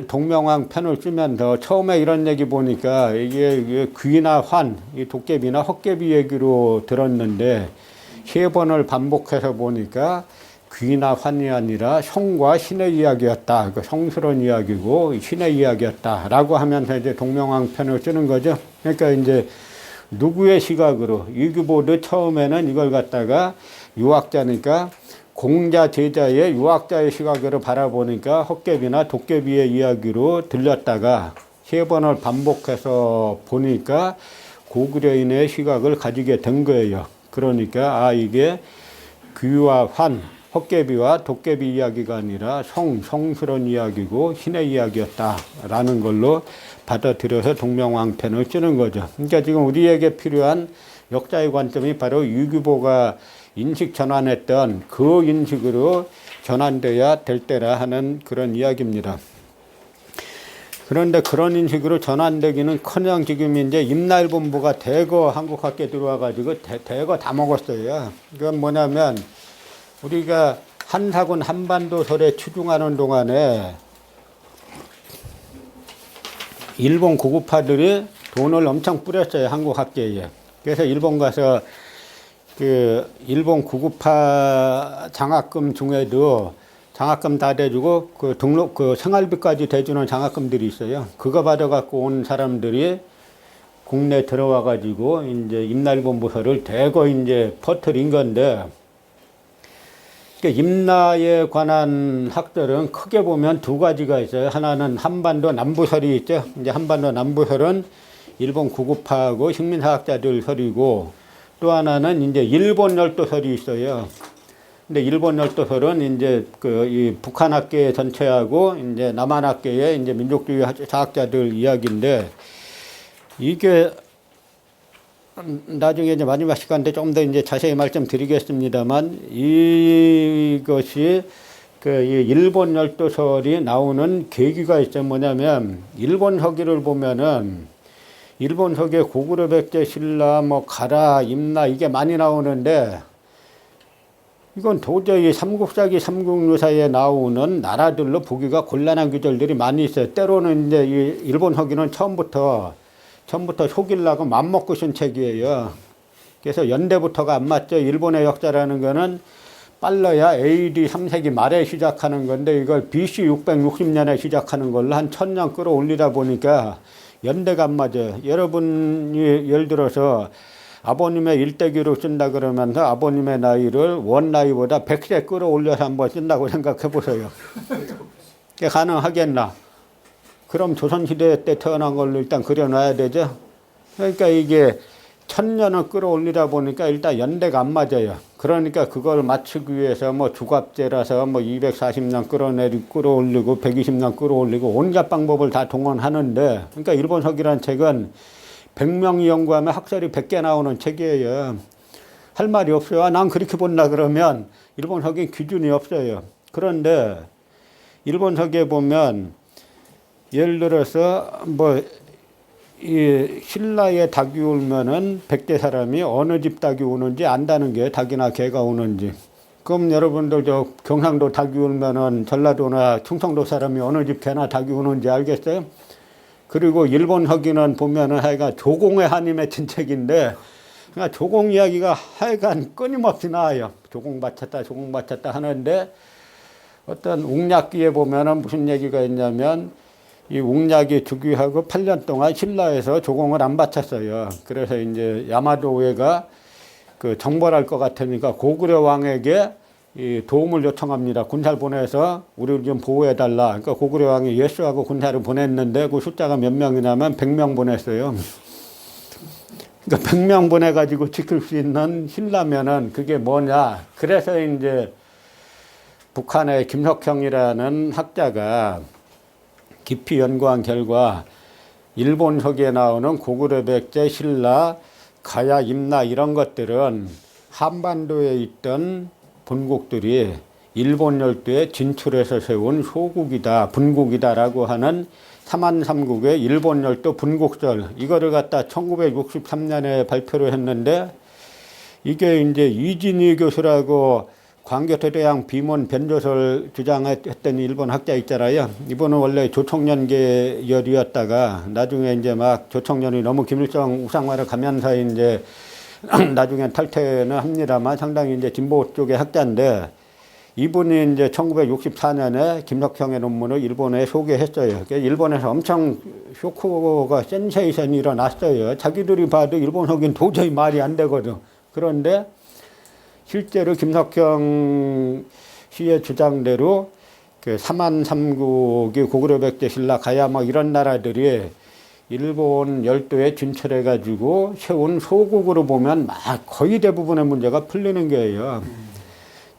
동명왕 편을 쓰면서 처음에 이런 얘기 보니까 이게 귀나 환, 이 도깨비나 헛개비 얘기로 들었는데 세 번을 반복해서 보니까 귀나 환이 아니라 성과 신의 이야기였다. 그 성스러운 이야기고 신의 이야기였다라고 하면서 이제 동명왕 편을 쓰는 거죠. 그러니까 이제 누구의 시각으로 유규보도 처음에는 이걸 갖다가 유학자니까 공자 제자의 유학자의 시각으로 바라보니까 헛개비나 도깨비의 이야기로 들렸다가 세 번을 반복해서 보니까 고구려인의 시각을 가지게 된 거예요. 그러니까 이게 귀와 환, 헛개비와 도깨비 이야기가 아니라 성스러운 이야기고 신의 이야기였다라는 걸로 받아들여서 동명왕편을 쓰는 거죠. 그러니까 지금 우리에게 필요한 역사의 관점이 바로 유규보가 인식 전환했던 그 인식으로 전환돼야 될 때라 하는 그런 이야기입니다. 그런데 그런 인식으로 전환되기는커녕 지금 이제 임날본부가 대거 한국학교에 들어와가지고 대거 다 먹었어요. 그건 뭐냐면 우리가 한사군 한반도설에 추중하는 동안에 일본 고급파들이 돈을 엄청 뿌렸어요, 한국 학계에. 그래서 일본 가서 그 일본 고급파 장학금 중에도 장학금 다 대주고 그 등록 그 생활비까지 대주는 장학금들이 있어요. 그거 받아갖고 온 사람들이 국내 들어와가지고 이제 임날본부설을 대거 이제 퍼뜨린 건데, 그러니까 임나에 관한 학설은 크게 보면 두 가지가 있어요. 하나는 한반도 남부설이 있죠. 이제 한반도 남부설은 일본 구급파하고 식민사학자들 설이고, 또 하나는 이제 일본 열도설이 있어요. 근데 일본 열도설은 이제 이 북한 학계 전체하고 이제 남한 학계의 이제 민족주의 사학자들 이야기인데, 이게 나중에 이제 마지막 시간 때 좀 더 이제 자세히 말씀드리겠습니다만, 이것이 이 일본 열도설이 나오는 계기가 있죠. 뭐냐면 일본 서기를 보면은 일본 서기에 고구려 백제 신라 뭐 가라 임나 이게 많이 나오는데, 이건 도저히 삼국사기 삼국유사에 나오는 나라들로 보기가 곤란한 구절들이 많이 있어요. 때로는 이제 이 일본 서기는 처음부터 속이려고 맘먹고 쓴 책이에요. 그래서 연대부터가 안 맞죠. 일본의 역사라는 거는 빨라야 AD 3세기 말에 시작하는 건데, 이걸 BC 660년에 시작하는 걸로 한 1000년 끌어올리다 보니까 연대가 안 맞아요. 여러분이 예를 들어서 아버님의 일대기로 쓴다 그러면서 아버님의 나이를 원 나이보다 100세 끌어올려서 한번 쓴다고 생각해 보세요. 그게 가능하겠나? 그럼 조선시대 때 태어난 걸로 일단 그려놔야 되죠. 그러니까 이게 1000년을 끌어올리다 보니까 일단 연대가 안 맞아요. 그러니까 그걸 맞추기 위해서 뭐 주갑제라서 뭐 240년 끌어올리고 120년 끌어올리고 온갖 방법을 다 동원하는데, 그러니까 일본 서기란 책은 100명이 연구하면 학설이 100개 나오는 책이에요. 할 말이 없어요. 난 그렇게 본다 그러면 일본 서기 기준이 없어요. 그런데 일본 서기에 보면 예를 들어서 뭐 이 신라에 닭이 울면은 100대 사람이 어느 집 닭이 우는지 안다는 게 닭이나 개가 우는지. 그럼 여러분들 저 경상도 닭이 울면은 전라도나 충청도 사람이 어느 집 개나 닭이 우는지 알겠어요? 그리고 일본 서기는 보면은 하여간 조공의 한이 맺힌 책인데, 그러니까 조공 이야기가 하여간 끊임없이 나와요. 조공 바쳤다 하는데, 어떤 웅략기에 보면은 무슨 얘기가 있냐면, 이 웅략이 즉위하고 8년 동안 신라에서 조공을 안 바쳤어요. 그래서 이제 야마도 우에가 그 정벌할 것 같으니까 고구려 왕에게 이 도움을 요청합니다. 군사를 보내서 우리를 좀 보호해달라. 그러니까 고구려 왕이 예수하고 군사를 보냈는데 그 숫자가 몇 명이냐면 100명 보냈어요. 그러니까 100명 보내가지고 지킬 수 있는 신라면은 그게 뭐냐. 그래서 이제 북한의 김석형이라는 학자가 깊이 연구한 결과 일본 서기에 나오는 고구려 백제 신라 가야 임나 이런 것들은 한반도에 있던 본국들이 일본 열도에 진출해서 세운 소국이다, 분국이다라고 하는 삼한삼국의 일본 열도 분국설, 이거를 갖다 1963년에 발표를 했는데, 이게 이제 이진희 교수라고 광교토대왕 비문 변조설 주장했던 일본 학자 있잖아요. 이분은 원래 조총련계 열이었다가 나중에 이제 막 조총련이 너무 김일성 우상화를 가면서 이제 나중에 탈퇴는 합니다만 상당히 이제 진보 쪽의 학자인데, 이분이 이제 1964년에 김석형의 논문을 일본에 소개했어요. 일본에서 엄청 쇼크가 센세이션이 일어났어요. 자기들이 봐도 일본 서기는 도저히 말이 안 되거든. 그런데 실제로 김석형 씨의 주장대로 그 삼한삼국이 고구려 백제 신라 가야 뭐 이런 나라들이 일본 열도에 진출해가지고 세운 소국으로 보면 막 거의 대부분의 문제가 풀리는 거예요.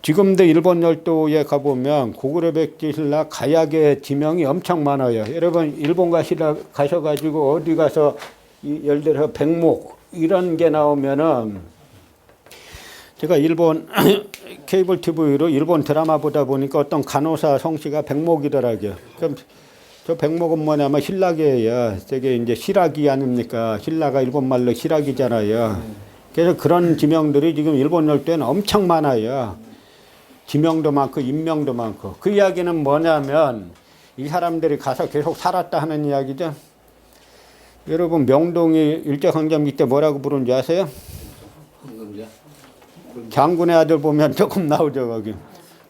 지금도 일본 열도에 가보면 고구려 백제 신라 가야계 지명이 엄청 많아요. 여러분 일본 가셔가지고 어디 가서 예를 들어 백목 이런 게 나오면은 제가 일본 케이블 TV로 일본 드라마 보다 보니까 어떤 간호사 성씨가 백목이더라고요. 그럼 저 백목은 뭐냐면 신라계예요. 되게 이제 시라기 아닙니까? 신라가 일본 말로 시라기잖아요. 그래서 그런 지명들이 지금 일본 열도에는 엄청 많아요. 지명도 많고 인명도 많고. 그 이야기는 뭐냐면 이 사람들이 가서 계속 살았다 하는 이야기죠. 여러분 명동이 일제강점기 때 뭐라고 부른지 아세요? 장군의 아들 보면 조금 나오죠 거기.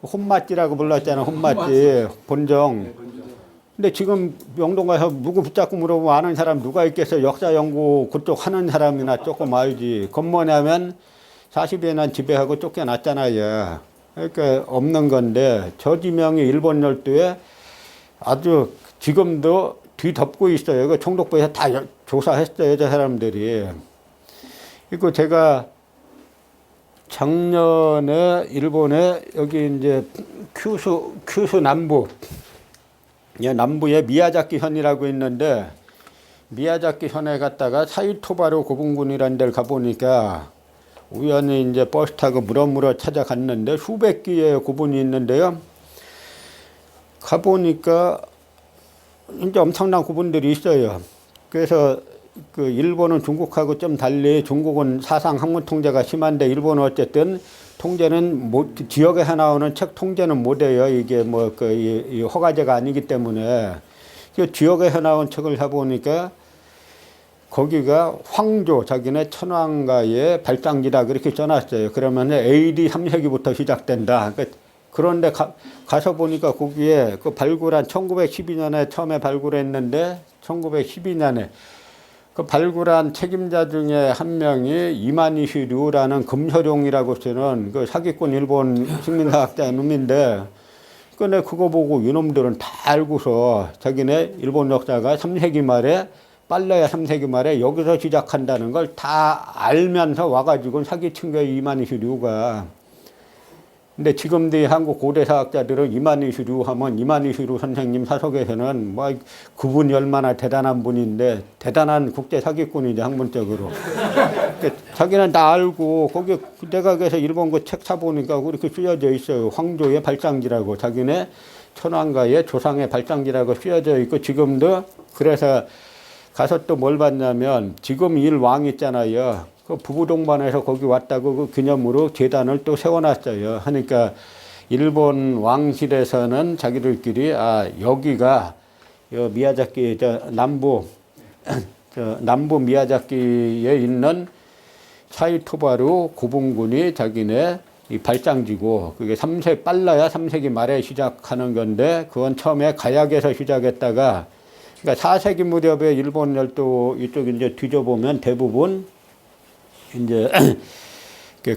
혼맛지라고 불렀잖아. 혼맛지 본정. 근데 지금 명동 가서 누구 붙잡고 물어보면 아는 사람 누가 있겠어요. 역사 연구 그쪽 하는 사람이나 조금 알지. 그건 뭐냐면 40여 년 지배하고 쫓겨났잖아요. 그러니까 없는 건데 저 지명이 일본 열도에 아주 지금도 뒤덮고 있어요. 그 총독부에서 다 조사했어요. 저 사람들이. 그리고 제가 작년에 일본에 여기 이제 큐슈 남부, 남부에 미야자키 현이라고 있는데 미야자키 현에 갔다가 사이토바루 고분군이라는 데를 가보니까 우연히 이제 버스 타고 물어물어 찾아갔는데 수백 개의 고분이 있는데요. 가보니까 이제 엄청난 고분들이 있어요. 그래서 그 일본은 중국하고 좀 달리 중국은 사상 학문 통제가 심한데 일본은 어쨌든 통제는 지역에서 나오는 책 통제는 못해요. 이게 뭐 이 허가제가 아니기 때문에 지역에서 나온 책을 해보니까 거기가 황조 자기네 천황가의 발장지다 그렇게 써놨어요. 그러면 AD 3세기부터 시작된다. 그런데 가서 보니까 거기에 그 발굴한 1912년에 처음에 발굴했는데 1912년에 그 발굴한 책임자 중에 한 명이 이마니시 류라는 금서룡이라고 쓰는 그 사기꾼 일본 식민사학자 놈인데 근데 그거 보고 이놈들은 다 알고서 자기네 일본 역사가 3세기 말에 빨라야 3세기 말에 여기서 시작한다는 걸 다 알면서 와가지고 사기친 거예요. 이마니시 류가. 근데 지금도 한국 고대사학자들은 이마니시 류 하면 이마니시 류 선생님 사석에서는 뭐 그분이 얼마나 대단한 분인데 대단한 국제 사기꾼이죠 학문적으로. 자기는 다 알고 거기 내가 그래서 일본 그 책 사보니까 그렇게 쓰여져 있어요. 황조의 발장지라고 자기네 천황가의 조상의 발장지라고 쓰여져 있고 지금도 그래서 가서 또 뭘 봤냐면 지금 일왕 있잖아요. 그 부부동반에서 거기 왔다고 그 기념으로 재단을 또 세워놨어요. 하니까 일본 왕실에서는 자기들끼리 여기가 미야자키 남부 남부 미야자키에 있는 사이토바루 고분군이 자기네 이 발장지고 그게 빨라야 3세기 말에 시작하는 건데 그건 처음에 가야에서 시작했다가 그러니까 4세기 무렵에 일본 열도 이쪽 이제 뒤져보면 대부분 이제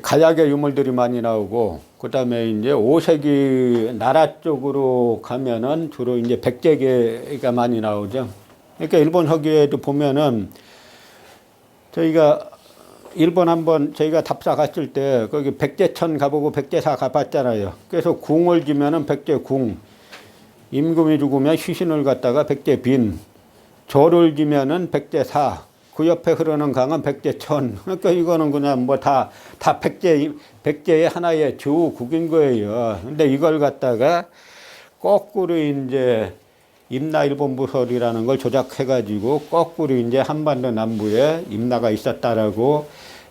가야계 유물들이 많이 나오고 그다음에 이제 5세기 나라 쪽으로 가면은 주로 이제 백제계가 많이 나오죠. 그러니까 일본 서기에도 보면은 저희가 일본 한번 저희가 답사 갔을 때 거기 백제천 가보고 백제사 가봤잖아요. 그래서 궁을 지면은 백제궁, 임금이 죽으면 시신을 갖다가 백제빈, 조를 지면은 백제사, 그 옆에 흐르는 강은 백제천. 그러니까 이거는 그냥 뭐 다 백제의 하나의 주국인 거예요. 근데 이걸 갖다가 거꾸로 이제 임나일본부설이라는 걸 조작해가지고 거꾸로 이제 한반도 남부에 임나가 있었다라고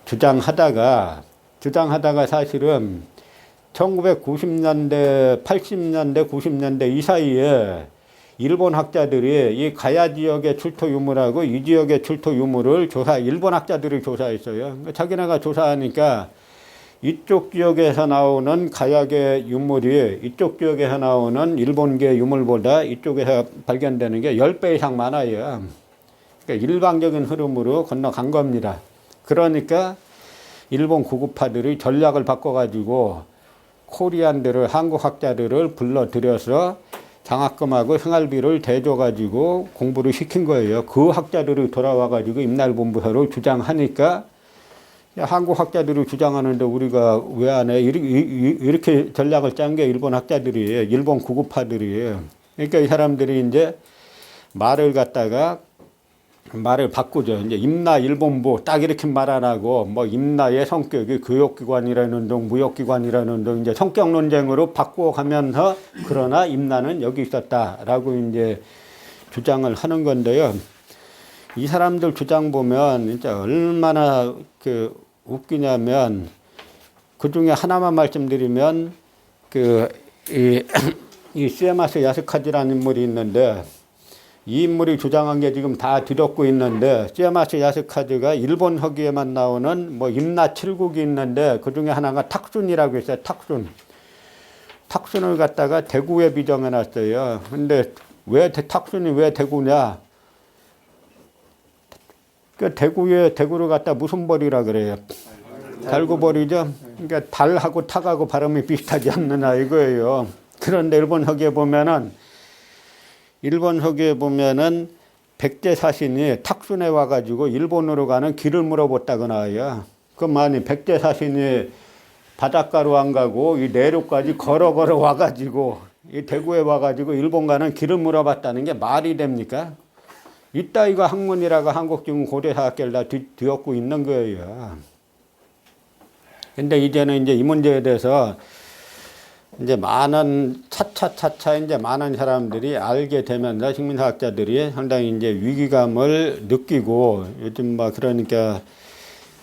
주장하다가 사실은 1990년대, 80년대, 90년대 이 사이에 일본 학자들이 이 가야 지역의 출토 유물하고 이 지역의 출토 유물을 일본 학자들이 조사했어요. 자기네가 조사하니까 이쪽 지역에서 나오는 가야계 유물이 이쪽 지역에서 나오는 일본계 유물보다 이쪽에서 발견되는 게 10배 이상 많아요. 그러니까 일방적인 흐름으로 건너간 겁니다. 그러니까 일본 구급파들이 전략을 바꿔가지고 코리안들을, 한국 학자들을 불러들여서 장학금하고 생활비를 대줘가지고 공부를 시킨 거예요. 그 학자들이 돌아와가지고 임나일본부설을 주장하니까 한국 학자들이 주장하는데 우리가 왜 안 해? 이렇게 전략을 짠 게 일본 학자들이에요. 일본 구급파들이에요. 그러니까 이 사람들이 이제 말을 갖다가 말을 바꾸죠. 이제 임나 일본부 딱 이렇게 말 안 하고 뭐 임나의 성격이 교역기관이라는 둥 무역기관이라는 둥 이제 성격 논쟁으로 바꿔가면서 그러나 임나는 여기 있었다라고 이제 주장을 하는 건데요. 이 사람들 주장 보면 진짜 얼마나 그 웃기냐면 그 중에 하나만 말씀드리면 이 시에마스 야스카지라는 인물이 있는데 이 인물이 주장한 게 지금 다 뒤덮고 있는데 시에마스 야스카즈가 일본 서기에만 나오는 뭐 임나 7국이 있는데 그 중에 하나가 탁순이라고 있어요. 탁순을 갖다가 대구에 비정해 놨어요. 근데 왜 탁순이 왜 대구냐? 그 대구를 갖다 무슨 벌이라 그래요? 달구벌이죠. 그러니까 달하고 탁하고 발음이 비슷하지 않느냐 이거예요. 그런데 일본 서기에 보면은 백제 사신이 탁순에 와가지고 일본으로 가는 길을 물어봤다고 나와요. 그럼 만약 백제 사신이 바닷가로 안 가고 이 내륙까지 걸어 와가지고 이 대구에 와가지고 일본 가는 길을 물어봤다는 게 말이 됩니까? 이따위가 학문이라고 한국중 고대사학계를 다 뒤엎고 있는 거예요. 근데 이제는 이제 이 문제에 대해서 이제 차차 이제 많은 사람들이 알게 되면서 식민사학자들이 상당히 이제 위기감을 느끼고 요즘 그러니까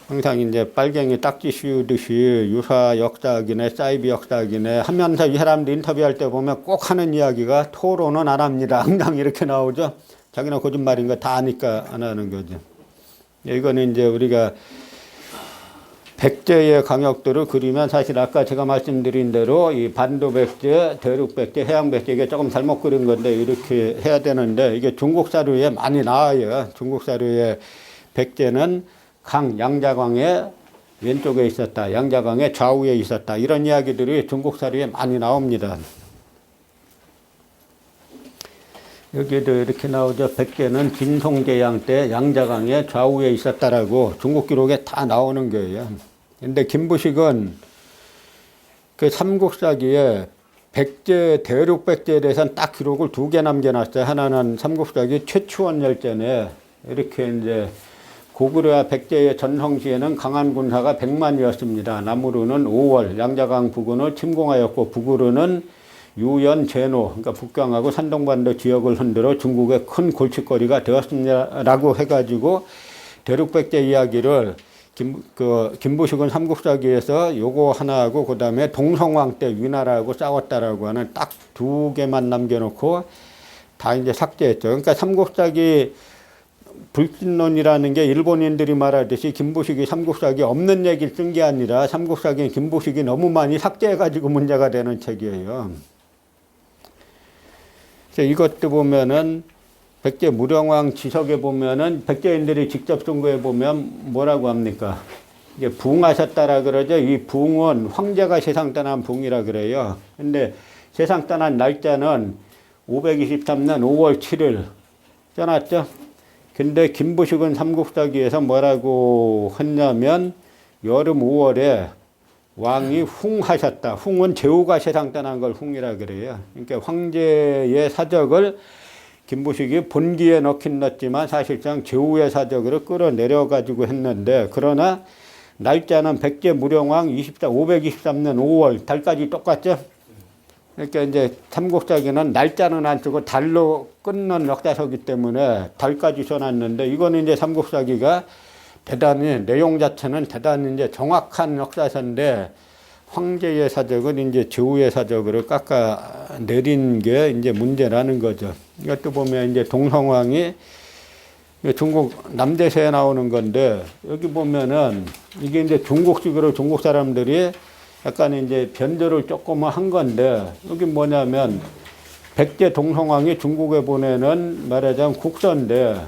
항상 이제 빨갱이 딱지 씌우듯이 유사 역사학이네 사이비 역사학이네 하면서 이 사람들 인터뷰할 때 보면 꼭 하는 이야기가 토론은 안 합니다. 항상 이렇게 나오죠. 자기는 거짓말인 거 다 아니까 안 하는 거죠. 이거는 이제 우리가 백제의 강역도를 그리면 사실 아까 제가 말씀드린 대로 이 반도 백제, 대륙 백제, 해양 백제 이게 조금 잘못 그린 건데 이렇게 해야 되는데 이게 중국 사료에 많이 나와요. 중국 사료에 백제는 양자강의 왼쪽에 있었다. 양자강의 좌우에 있었다. 이런 이야기들이 중국 사료에 많이 나옵니다. 여기도 이렇게 나오죠. 백제는 진송제양 때 양자강의 좌우에 있었다라고 중국 기록에 다 나오는 거예요. 근데 김부식은 그 삼국사기에 백제, 대륙 백제에 대해서는 딱 기록을 2개 남겨놨어요. 하나는 삼국사기 최추원 열전에 이렇게 이제 고구려와 백제의 전성시에는 강한 군사가 100만이었습니다. 남으로는 5월, 양자강 부근을 침공하였고 북으로는 유연, 제노, 그러니까 북경하고 산동반도 지역을 흔들어 중국의 큰 골칫거리가 되었습니다라고 해가지고 대륙백제 이야기를 김부식은 삼국사기에서 요거 하나하고 그 다음에 동성왕 때 위나라하고 싸웠다라고 하는 딱 2개만 남겨놓고 다 이제 삭제했죠. 그러니까 삼국사기 불신론이라는 게 일본인들이 말하듯이 김부식이 삼국사기 없는 얘기를 쓴 게 아니라 삼국사기는 김부식이 너무 많이 삭제해가지고 문제가 되는 책이에요. 그래서 이것도 보면은 백제 무령왕 지석에 보면은 백제인들이 직접 쓴 거에 보면 뭐라고 합니까? 이게 부흥하셨다라 그러죠. 이 부흥은 황제가 세상 떠난 부흥이라 그래요. 근데 세상 떠난 날짜는 523년 5월 7일 써놨죠. 근데 김부식은 삼국사기에서 뭐라고 했냐면 여름 5월에 왕이 흥하셨다. 흥은 제후가 세상 떠난 걸 흥이라 그래요. 그러니까 황제의 사적을 김부식이 본기에 넣긴 넣었지만 사실상 제후의 사적으로 끌어내려가지고 했는데 그러나 날짜는 백제 무령왕 523년 5월 달까지 똑같죠. 그러니까 이제 삼국사기는 날짜는 안 쓰고 달로 끊는 역사서기 때문에 달까지 써놨는데 이거는 이제 삼국사기가 대단히 내용 자체는 대단히 이제 정확한 역사서인데 황제의 사적을 이제 제후의 사적으로 깎아 내린 게 이제 문제라는 거죠. 이것도 보면 이제 동성왕이 중국 남대세에 나오는 건데 여기 보면은 이게 이제 중국식으로 중국 사람들이 약간 이제 변조를 조금 한 건데 여기 뭐냐면 백제 동성왕이 중국에 보내는 말하자면 국서인데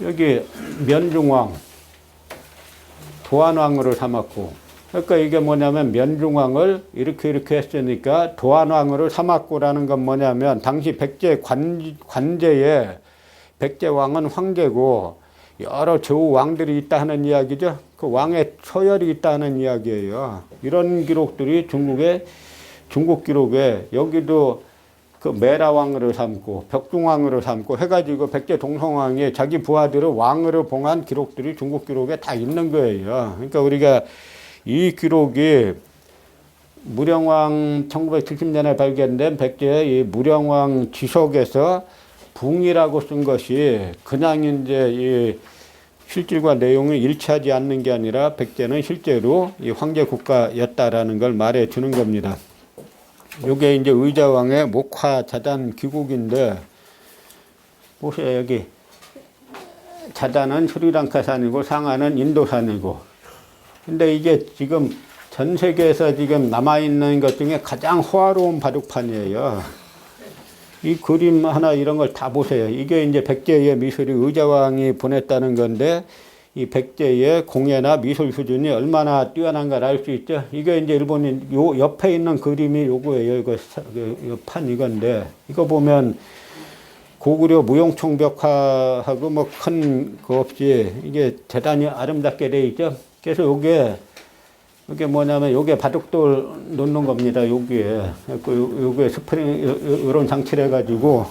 여기 면중왕 도안왕으로 삼았고 그러니까 이게 뭐냐면 면중왕을 이렇게 했으니까 도안왕으로 삼았고라는 건 뭐냐면 당시 백제 관제에 백제왕은 황제고 여러 제후 왕들이 있다 하는 이야기죠. 그 왕의 서열이 있다 하는 이야기예요. 이런 기록들이 중국 기록에 여기도 그 매라왕으로 삼고 벽중왕으로 삼고 해가지고 백제 동성왕이 자기 부하들을 왕으로 봉한 기록들이 중국 기록에 다 있는 거예요. 그러니까 우리가 이 기록이 무령왕 1970년에 발견된 백제의 이 무령왕 지속에서 붕이라고 쓴 것이 그냥 이제 이 실질과 내용이 일치하지 않는 게 아니라 백제는 실제로 이 황제 국가였다라는 걸 말해 주는 겁니다. 요게 이제 의자왕의 목화 자단 기국인데 보세요. 여기 자단은 스리랑카산이고 상하는 인도산이고 근데 이게 지금 전 세계에서 지금 남아있는 것 중에 가장 호화로운 바둑판이에요. 이 그림 하나 이런 걸 다 보세요. 이게 이제 백제의 미술이 의자왕이 보냈다는 건데 이 백제의 공예나 미술 수준이 얼마나 뛰어난가를 알 수 있죠. 이게 이제 일본인 요 옆에 있는 그림이 요거예요. 이거 판 이건데 이거 보면 고구려 무용총벽화하고 뭐 큰 거 없이 이게 대단히 아름답게 돼 있죠. 그래서 요게 뭐냐면 요게 바둑돌 놓는 겁니다. 여기에 요게 스프링 이런 장치를 해가지고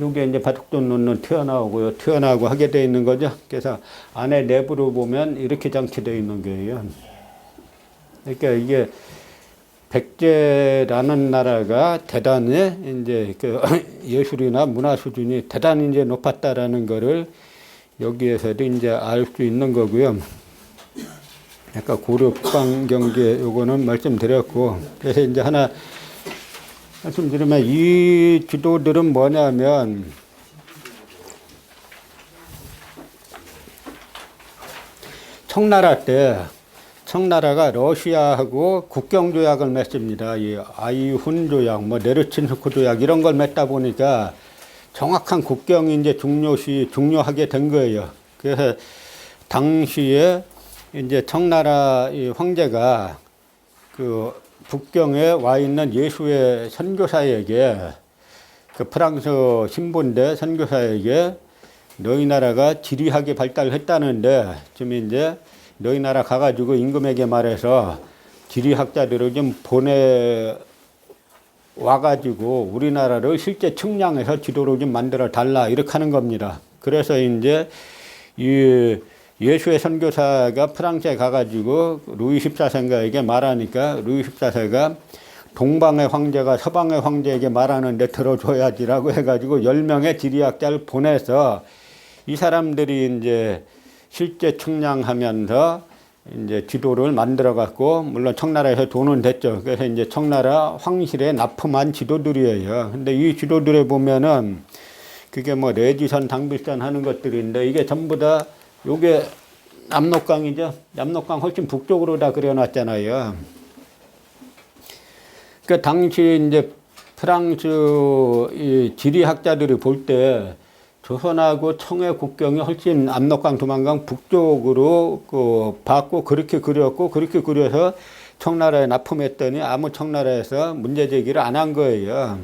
요게 이제 바둑돌 놓는 튀어나오고요. 튀어나오고 하게 돼 있는 거죠. 그래서 안에 내부를 보면 이렇게 장치되어 있는 거예요. 그러니까 이게 백제라는 나라가 대단히 이제 그 예술이나 문화 수준이 대단히 이제 높았다라는 거를 여기에서도 이제 알 수 있는 거고요. 아까 고려 북방 경제 요거는 말씀드렸고, 그래서 이제 하나 말씀드리면 이 지도들은 뭐냐면 청나라 때 청나라가 러시아하고 국경 조약을 맺습니다. 이 아이훈 조약, 뭐 네르친스크 조약 이런 걸 맺다 보니까 정확한 국경이 이제 중요하게 된 거예요. 그래서 당시에 이제 청나라 이 황제가 그 북경에 와 있는 예수의 선교사에게 그 프랑스 신부인데 선교사에게 너희 나라가 지리하게 발달했다는데 좀 이제 너희 나라 가가지고 임금에게 말해서 지리학자들을 좀 와가지고 우리나라를 실제 측량해서 지도를 좀 만들어 달라 이렇게 하는 겁니다. 그래서 이제 이 예수의 선교사가 프랑스에 가가지고 루이 14세인가에게 말하니까 루이 14세가 동방의 황제가 서방의 황제에게 말하는데 들어줘야지라고 해가지고 10명의 지리학자를 보내서 이 사람들이 이제 실제 측량하면서 이제 지도를 만들어 갖고 물론 청나라에서 돈은 됐죠. 그래서 이제 청나라 황실에 납품한 지도들이에요. 근데 이 지도들에 보면은 그게 뭐 레지선, 당비선 하는 것들인데 이게 전부 다 요게 압록강이죠. 압록강 훨씬 북쪽으로 다 그려놨잖아요. 그 당시 이제 프랑스 이 지리학자들이 볼 때 조선하고 청의 국경이 훨씬 압록강, 두만강 북쪽으로 봤고 그렇게 그렸고 그렇게 그려서 청나라에 납품했더니 아무 청나라에서 문제 제기를 안 한 거예요.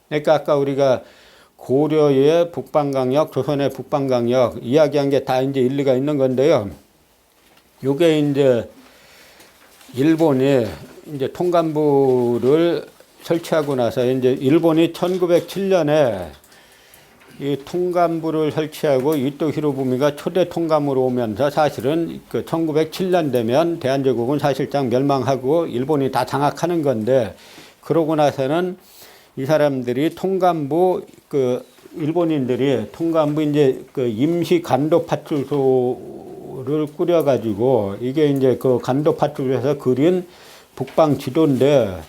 그러니까 아까 우리가 고려의 북방강역, 조선의 북방강역 이야기한 게 다 이제 일리가 있는 건데요. 요게 이제 일본이 이제 통감부를 설치하고 나서 이제 일본이 1907년에 이 통감부를 설치하고 이토 히로부미가 초대 통감으로 오면서 사실은 그 1907년 되면 대한제국은 사실상 멸망하고 일본이 다 장악하는 건데 그러고 나서는 이 사람들이 통감부 그 일본인들이 통감부 이제 그 임시 간도 파출소를 꾸려가지고 이게 이제 그 간도 파출소에서 그린 북방 지도인데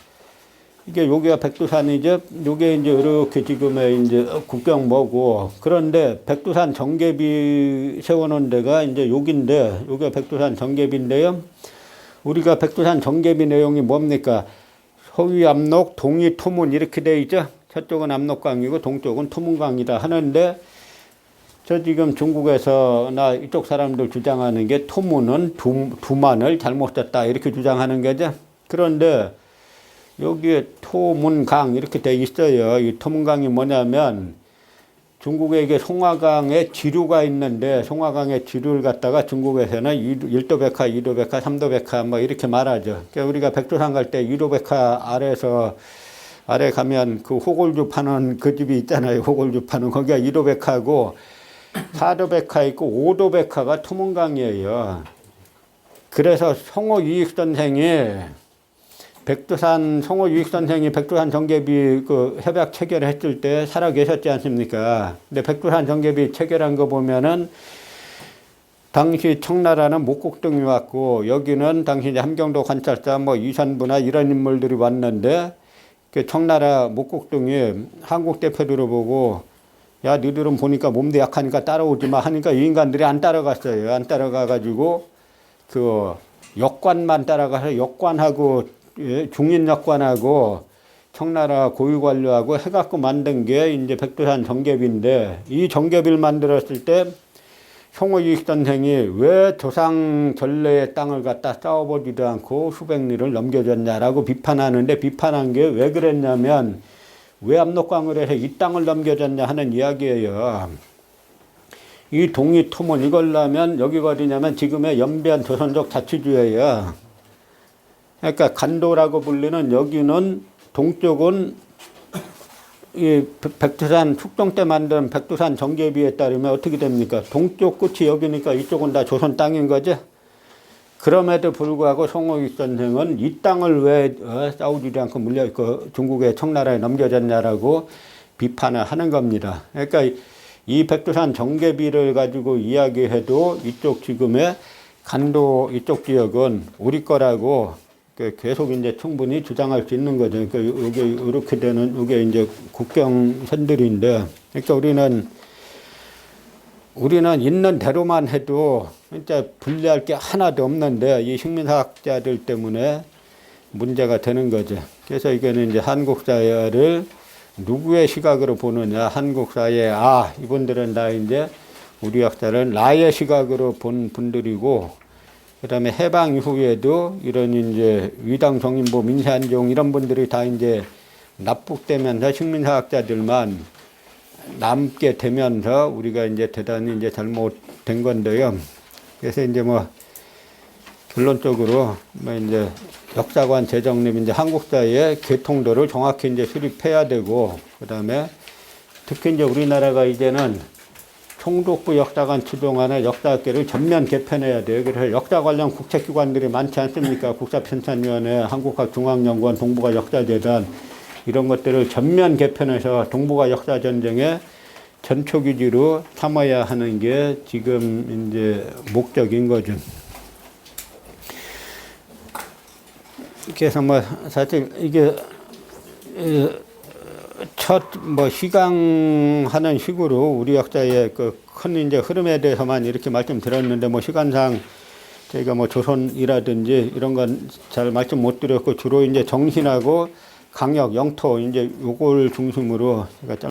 이게 여기가 백두산이죠. 요게 이제 이렇게 지금의 이제 국경 뭐고 그런데 백두산 정계비 세워놓은 데가 이제 여기인데 요게 백두산 정계비인데요. 우리가 백두산 정계비 내용이 뭡니까? 서위 압록, 동이 토문 이렇게 돼 있죠. 서쪽은 압록강이고 동쪽은 토문강이다 하는데 저 지금 중국에서나 이쪽 사람들 주장하는 게 토문은 두만을 잘못 썼다 이렇게 주장하는 거죠. 그런데 여기에 토문강 이렇게 돼 있어요. 이 토문강이 뭐냐면 중국에 이게 송화강에 지류가 있는데 송화강의 지류를 갖다가 중국에서는 1도 백화, 2도 백화, 3도 백화 뭐 이렇게 말하죠. 그러니까 우리가 백두산 갈 때 2도 백화 아래 가면 그 호골주 파는 그 집이 있잖아요. 호골주 파는 거기가 2도 백화고 4도 백화 있고 5도 백화가 투문강이에요. 그래서 송호 유익 선생이 송호 유익 선생이 백두산 정계비 그 협약 체결했을 때 살아 계셨지 않습니까? 근데 백두산 정계비 체결한 거 보면은 당시 청나라는 목곡동이 왔고 여기는 당시 이제 함경도 관찰사 뭐 이산부나 이런 인물들이 왔는데 그 청나라 목곡동이 한국 대표들을 보고 야 너희들은 보니까 몸도 약하니까 따라오지 마 하니까 이 인간들이 안 따라갔어요. 안 따라가 가지고 그 역관만 따라가서 역관하고 중인역관하고 청나라 고위관료하고 해갖고 만든 게 이제 백두산 정계비인데 이 정계비를 만들었을 때 송호 유익 선생이 왜 조상 전래의 땅을 갖다 싸워보지도 않고 수백 리를 넘겨줬냐라고 비판하는데 비판한 게 왜 그랬냐면 왜 압록강을 해서 이 땅을 넘겨줬냐 하는 이야기예요. 이 동이토문 이걸라면 여기가 어디냐면 지금의 연변 조선족 자치주예요. 그러니까 간도라고 불리는 여기는 동쪽은 이 백두산 축동 때 만든 백두산 정계비에 따르면 어떻게 됩니까? 동쪽 끝이 여기니까 이쪽은 다 조선 땅인 거죠. 그럼에도 불구하고 송호 유익 선생은 이 땅을 왜 싸우지 않고 중국의 청나라에 넘겨졌냐라고 비판을 하는 겁니다. 그러니까 이 백두산 정계비를 가지고 이야기해도 이쪽 지금의 간도 이쪽 지역은 우리 거라고 계속 이제 충분히 주장할 수 있는 거죠. 그러니까 이게 이렇게 되는 이게 이제 국경선들인데, 그러니까 우리는 있는 대로만 해도 진짜 분리할 게 하나도 없는데 이 식민사학자들 때문에 문제가 되는 거죠. 그래서 이거는 이제 한국 사회를 누구의 시각으로 보느냐, 한국 사회 이분들은 다 이제 우리 역사를 나의 시각으로 본 분들이고. 그다음에 해방 이후에도 이런 이제 위당 정인보 민세한종 이런 분들이 다 이제 납북되면서 식민사학자들만 남게 되면서 우리가 이제 대단히 이제 잘못된 건데요. 그래서 이제 뭐 결론적으로 뭐 이제 역사관 재정립 이제 한국 사회의 개통도를 정확히 이제 수립해야 되고 그다음에 특히 이제 우리나라가 이제는 총독부 역사관 추동안에 역사학계를 전면 개편해야 돼요. 그래서 역사 관련 국책기관들이 많지 않습니까? 국사편찬위원회, 한국학중앙연구원, 동북아 역사재단 이런 것들을 전면 개편해서 동북아 역사전쟁의 전초기지로 삼아야 하는 게 지금 이제 목적인 거죠. 그래서 뭐 사실 이게 첫 시강하는 식으로 우리 역사의 그 큰 이제 흐름에 대해서만 이렇게 말씀드렸는데 시간상 저희가 조선이라든지 이런 건 잘 말씀 못 드렸고 주로 이제 정신하고 강역 영토 이제 요걸 중심으로 제가